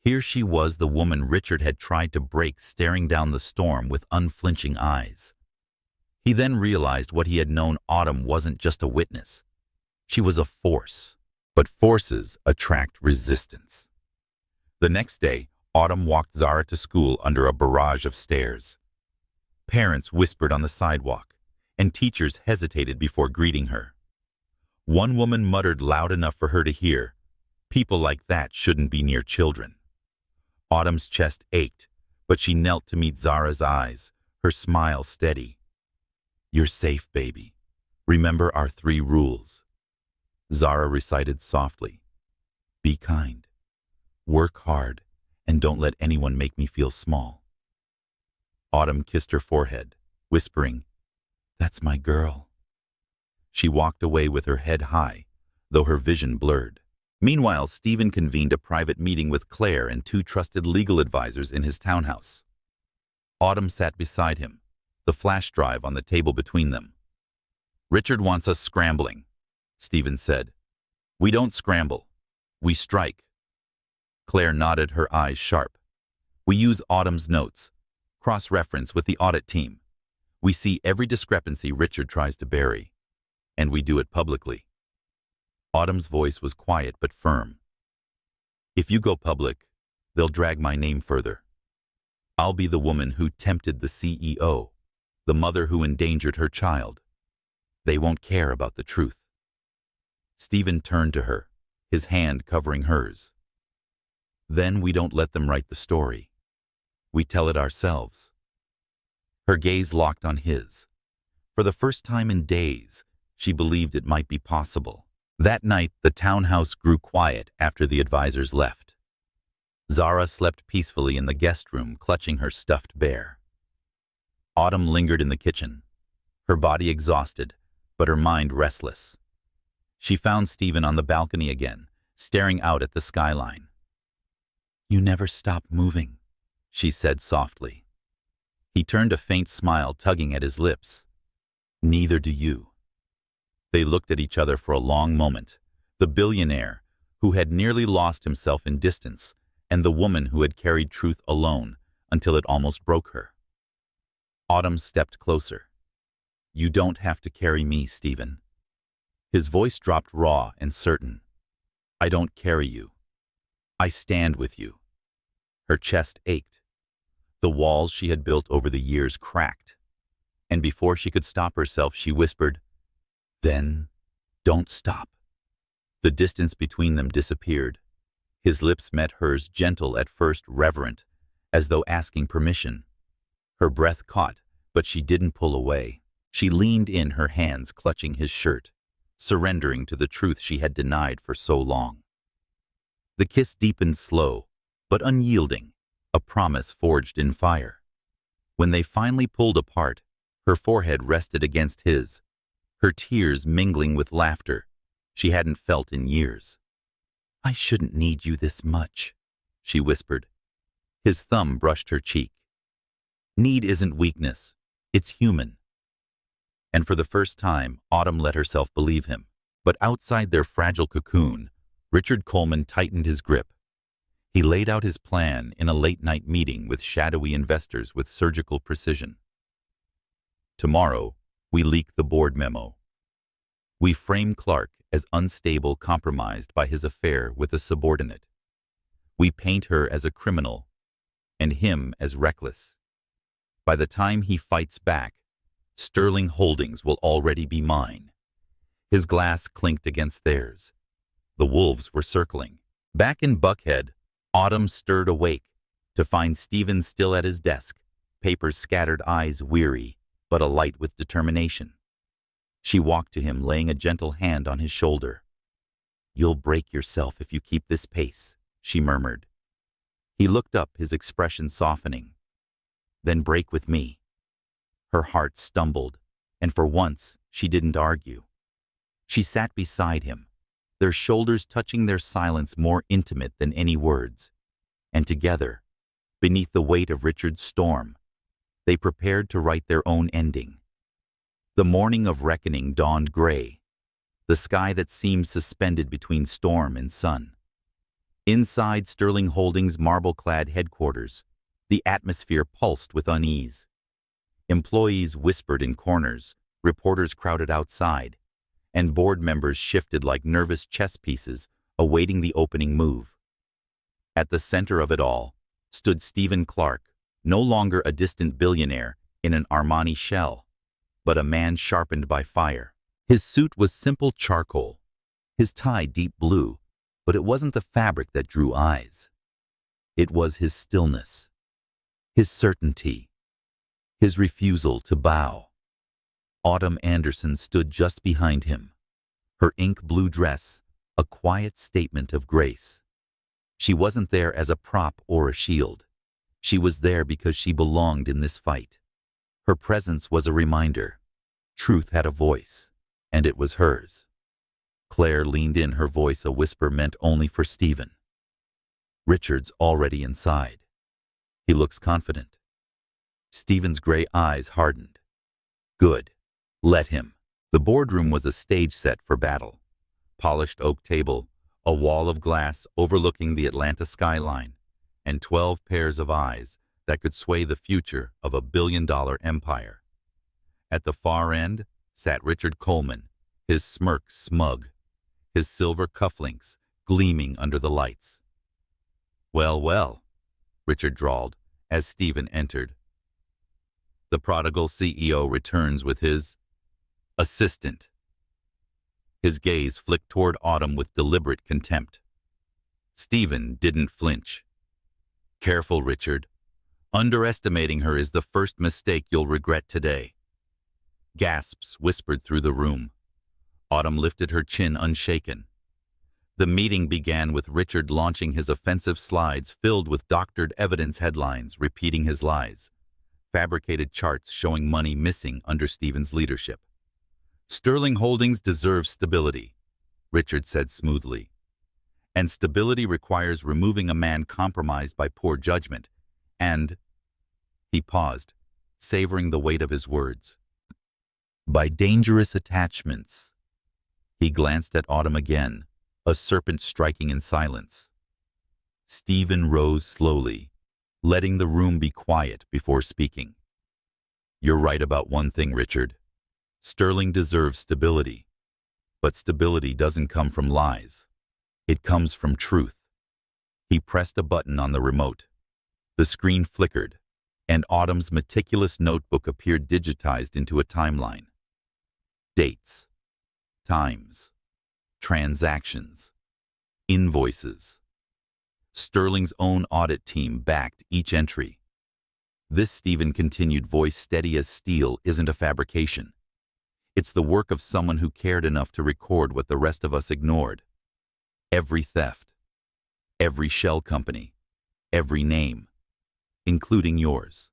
Here she was, the woman Richard had tried to break, staring down the storm with unflinching eyes. He then realized what he had known: Autumn wasn't just a witness. She was a force. But forces attract resistance. The next day, Autumn walked Zara to school under a barrage of stares. Parents whispered on the sidewalk, and teachers hesitated before greeting her. One woman muttered loud enough for her to hear, "People like that shouldn't be near children." Autumn's chest ached, but she knelt to meet Zara's eyes, her smile steady. "You're safe, baby. Remember our 3 rules." Zara recited softly. "Be kind, work hard, and don't let anyone make me feel small." Autumn kissed her forehead, whispering, "That's my girl." She walked away with her head high, though her vision blurred. Meanwhile, Stephen convened a private meeting with Claire and 2 trusted legal advisors in his townhouse. Autumn sat beside him, the flash drive on the table between them. "Richard wants us scrambling," Stephen said. "We don't scramble. We strike." Claire nodded, her eyes sharp. "We use Autumn's notes, cross-reference with the audit team. We see every discrepancy Richard tries to bury, and we do it publicly." Autumn's voice was quiet but firm. "If you go public, they'll drag my name further. I'll be the woman who tempted the CEO, the mother who endangered her child. They won't care about the truth." Stephen turned to her, his hand covering hers. "Then we don't let them write the story. We tell it ourselves." Her gaze locked on his. For the first time in days, she believed it might be possible. That night, the townhouse grew quiet after the advisors left. Zara slept peacefully in the guest room, clutching her stuffed bear. Autumn lingered in the kitchen, her body exhausted, but her mind restless. She found Stephen on the balcony again, staring out at the skyline. "You never stop moving," she said softly. He turned, a faint smile tugging at his lips. "Neither do you." They looked at each other for a long moment, the billionaire, who had nearly lost himself in distance, and the woman who had carried truth alone until it almost broke her. Autumn stepped closer. "You don't have to carry me, Stephen." His voice dropped, raw and certain. "I don't carry you. I stand with you." Her chest ached. The walls she had built over the years cracked. And before she could stop herself, she whispered, "Then don't stop." The distance between them disappeared. His lips met hers, gentle at first, reverent, as though asking permission. Her breath caught, but she didn't pull away. She leaned in, her hands clutching his shirt, surrendering to the truth she had denied for so long. The kiss deepened, slow, but unyielding, a promise forged in fire. When they finally pulled apart, her forehead rested against his, her tears mingling with laughter she hadn't felt in years. "I shouldn't need you this much," she whispered. His thumb brushed her cheek. "Need isn't weakness, it's human." And for the first time, Autumn let herself believe him. But outside their fragile cocoon, Richard Coleman tightened his grip. He laid out his plan in a late-night meeting with shadowy investors with surgical precision. "Tomorrow, we leak the board memo. We frame Clark as unstable, compromised by his affair with a subordinate. We paint her as a criminal, and him as reckless. By the time he fights back, Sterling Holdings will already be mine." His glass clinked against theirs. The wolves were circling. Back in Buckhead, Autumn stirred awake to find Stephen still at his desk, papers scattered, eyes weary, but alight with determination. She walked to him, laying a gentle hand on his shoulder. "You'll break yourself if you keep this pace," she murmured. He looked up, his expression softening. "Then break with me." Her heart stumbled, and for once she didn't argue. She sat beside him, their shoulders touching, their silence more intimate than any words. And together, beneath the weight of Richard's storm, they prepared to write their own ending. The morning of reckoning dawned gray, the sky that seemed suspended between storm and sun. Inside Sterling Holdings' marble-clad headquarters, the atmosphere pulsed with unease. Employees whispered in corners, reporters crowded outside, and board members shifted like nervous chess pieces, awaiting the opening move. At the center of it all stood Stephen Clark, no longer a distant billionaire in an Armani shell, but a man sharpened by fire. His suit was simple charcoal, his tie deep blue, but it wasn't the fabric that drew eyes. It was his stillness, his certainty, his refusal to bow. Autumn Anderson stood just behind him, her ink-blue dress a quiet statement of grace. She wasn't there as a prop or a shield. She was there because she belonged in this fight. Her presence was a reminder. Truth had a voice, and it was hers. Claire leaned in, her voice a whisper meant only for Stephen. "Richard's already inside. He looks confident." Stephen's gray eyes hardened. "Good. Let him." The boardroom was a stage set for battle. Polished oak table, a wall of glass overlooking the Atlanta skyline, and 12 pairs of eyes that could sway the future of a billion-dollar empire. At the far end sat Richard Coleman, his smirk smug, his silver cufflinks gleaming under the lights. "Well, well," Richard drawled as Stephen entered. "The prodigal CEO returns with his assistant." His gaze flicked toward Autumn with deliberate contempt. Stephen didn't flinch. "Careful, Richard. Underestimating her is the first mistake you'll regret today." Gasps whispered through the room. Autumn lifted her chin unshaken. The meeting began with Richard launching his offensive slides filled with doctored evidence, headlines repeating his lies, fabricated charts showing money missing under Stephen's leadership. "Sterling Holdings deserves stability," Richard said smoothly. "And stability requires removing a man compromised by poor judgment, and—" He paused, savoring the weight of his words. "By dangerous attachments." He glanced at Autumn again, a serpent striking in silence. Stephen rose slowly, letting the room be quiet before speaking. "You're right about one thing, Richard. Sterling deserves stability, but stability doesn't come from lies. It comes from truth." He pressed a button on the remote. The screen flickered, and Autumn's meticulous notebook appeared digitized into a timeline. Dates, times, transactions, invoices. Sterling's own audit team backed each entry. This, Stephen continued, voice steady as steel, isn't a fabrication. It's the work of someone who cared enough to record what the rest of us ignored. Every theft, every shell company, every name, including yours.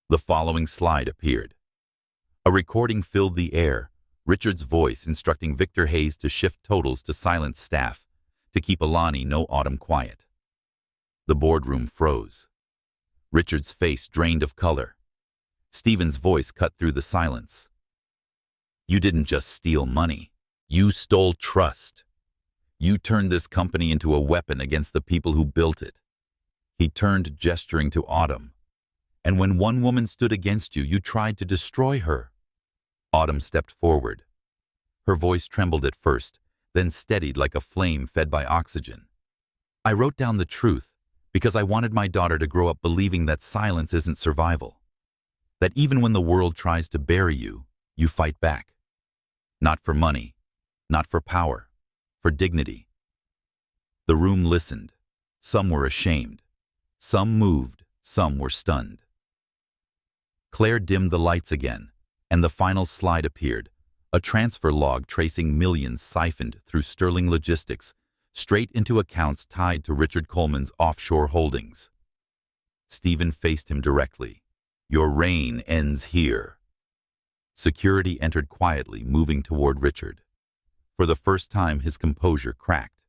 The following slide appeared. A recording filled the air, Richard's voice instructing Victor Hayes to shift totals to silence staff, to keep Alani no Autumn quiet. The boardroom froze. Richard's face drained of color. Stephen's voice cut through the silence. You didn't just steal money. You stole trust. You turned this company into a weapon against the people who built it. He turned, gesturing to Autumn. And when one woman stood against you, you tried to destroy her. Autumn stepped forward. Her voice trembled at first, then steadied like a flame fed by oxygen. I wrote down the truth because I wanted my daughter to grow up believing that silence isn't survival. That even when the world tries to bury you, you fight back. Not for money, not for power, for dignity. The room listened. Some were ashamed. Some moved. Some were stunned. Claire dimmed the lights again, and the final slide appeared, a transfer log tracing millions siphoned through Sterling Logistics, straight into accounts tied to Richard Coleman's offshore holdings. Stephen faced him directly. Your reign ends here. Security entered quietly, moving toward Richard. For the first time, his composure cracked.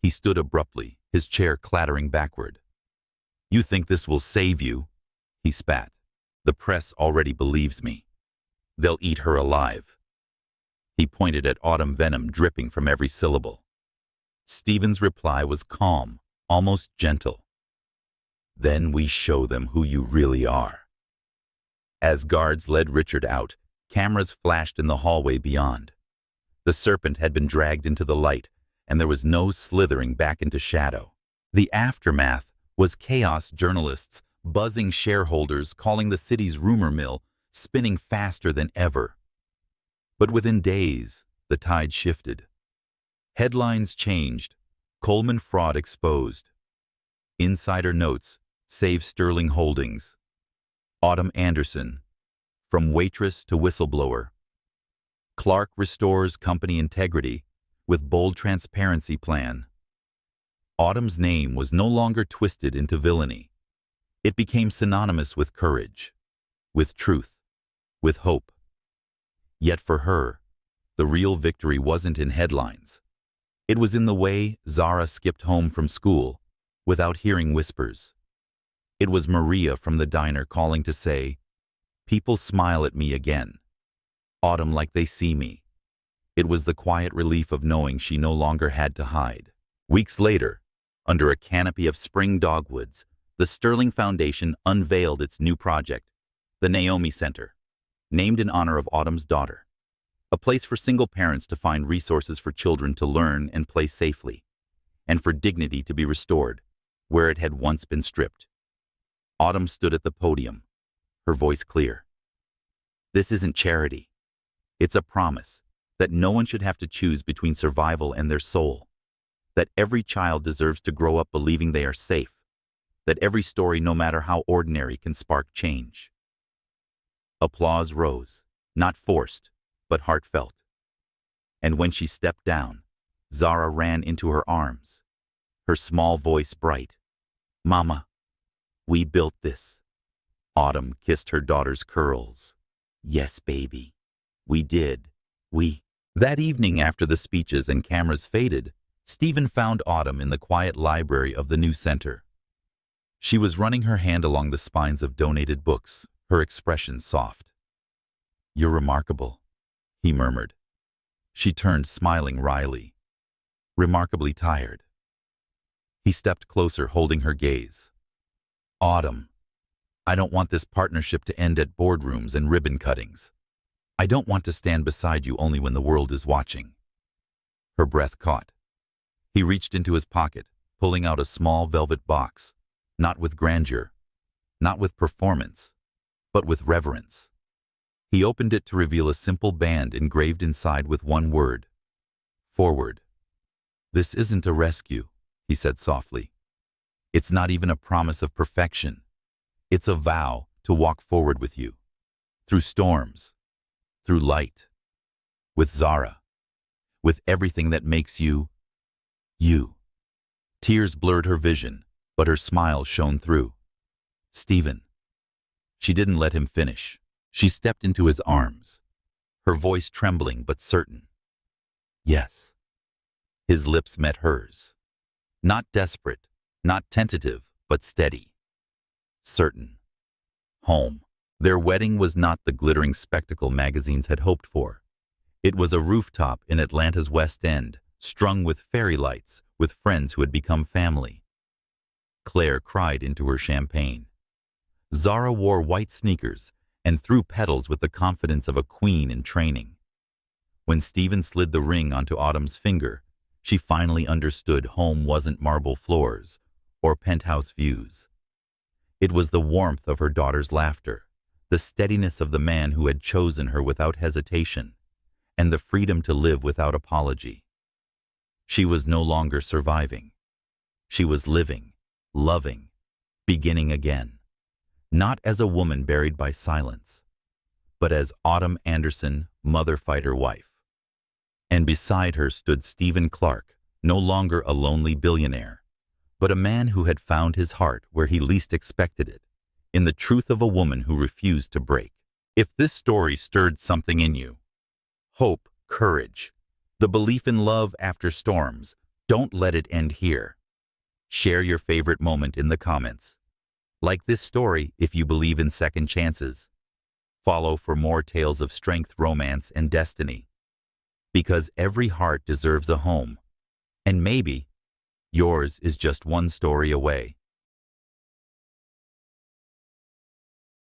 He stood abruptly, his chair clattering backward. You think this will save you? He spat. The press already believes me. They'll eat her alive. He pointed at Autumn, venom dripping from every syllable. Stephen's reply was calm, almost gentle. Then we show them who you really are. As guards led Richard out, cameras flashed in the hallway beyond. The serpent had been dragged into the light, and there was no slithering back into shadow. The aftermath was chaos, journalists, buzzing shareholders calling the city's rumor mill, spinning faster than ever. But within days, the tide shifted. Headlines changed. Coleman fraud exposed. Insider notes, save Sterling Holdings. Autumn Anderson, from waitress to whistleblower. Clark restores company integrity with bold transparency plan. Autumn's name was no longer twisted into villainy. It became synonymous with courage, with truth, with hope. Yet for her, the real victory wasn't in headlines. It was in the way Zara skipped home from school without hearing whispers. It was Maria from the diner calling to say, "People smile at me again. Autumn like they see me." It was the quiet relief of knowing she no longer had to hide. Weeks later, under a canopy of spring dogwoods, the Sterling Foundation unveiled its new project, the Naomi Center, named in honor of Autumn's daughter. A place for single parents to find resources for children to learn and play safely, and for dignity to be restored, where it had once been stripped. Autumn stood at the podium, her voice clear. This isn't charity. It's a promise that no one should have to choose between survival and their soul, that every child deserves to grow up believing they are safe, that every story, no matter how ordinary, can spark change. Applause rose, not forced, but heartfelt. And when she stepped down, Zara ran into her arms, her small voice bright. "Mama, we built this." Autumn kissed her daughter's curls. "Yes, baby, we did. That evening, after the speeches and cameras faded, Stephen found Autumn in the quiet library of the new center. She was running her hand along the spines of donated books, her expression soft. "You're remarkable," he murmured. She turned, smiling wryly. "Remarkably tired." He stepped closer, holding her gaze. "Autumn, I don't want this partnership to end at boardrooms and ribbon cuttings. I don't want to stand beside you only when the world is watching." Her breath caught. He reached into his pocket, pulling out a small velvet box, not with grandeur, not with performance, but with reverence. He opened it to reveal a simple band engraved inside with one word: forward. "This isn't a rescue," he said softly. "It's not even a promise of perfection. It's a vow to walk forward with you, through storms, through light, with Zara, with everything that makes you, you." Tears blurred her vision, but her smile shone through. "Stephen." She didn't let him finish. She stepped into his arms, her voice trembling but certain. "Yes." His lips met hers. Not desperate, not tentative, but steady. Certain. Home. Their wedding was not the glittering spectacle magazines had hoped for. It was a rooftop in Atlanta's West End, strung with fairy lights, with friends who had become family. Claire cried into her champagne. Zara wore white sneakers and threw petals with the confidence of a queen in training. When Stephen slid the ring onto Autumn's finger, she finally understood home wasn't marble floors or penthouse views. It was the warmth of her daughter's laughter, the steadiness of the man who had chosen her without hesitation, and the freedom to live without apology. She was no longer surviving. She was living, loving, beginning again. Not as a woman buried by silence, but as Autumn Anderson, mother fighter wife. And beside her stood Stephen Clark, no longer a lonely billionaire, but a man who had found his heart where he least expected it, in the truth of a woman who refused to break. If this story stirred something in you, hope, courage, the belief in love after storms, don't let it end here. Share your favorite moment in the comments. Like this story if you believe in second chances. Follow for more tales of strength, romance, and destiny. Because every heart deserves a home. And maybe yours is just one story away.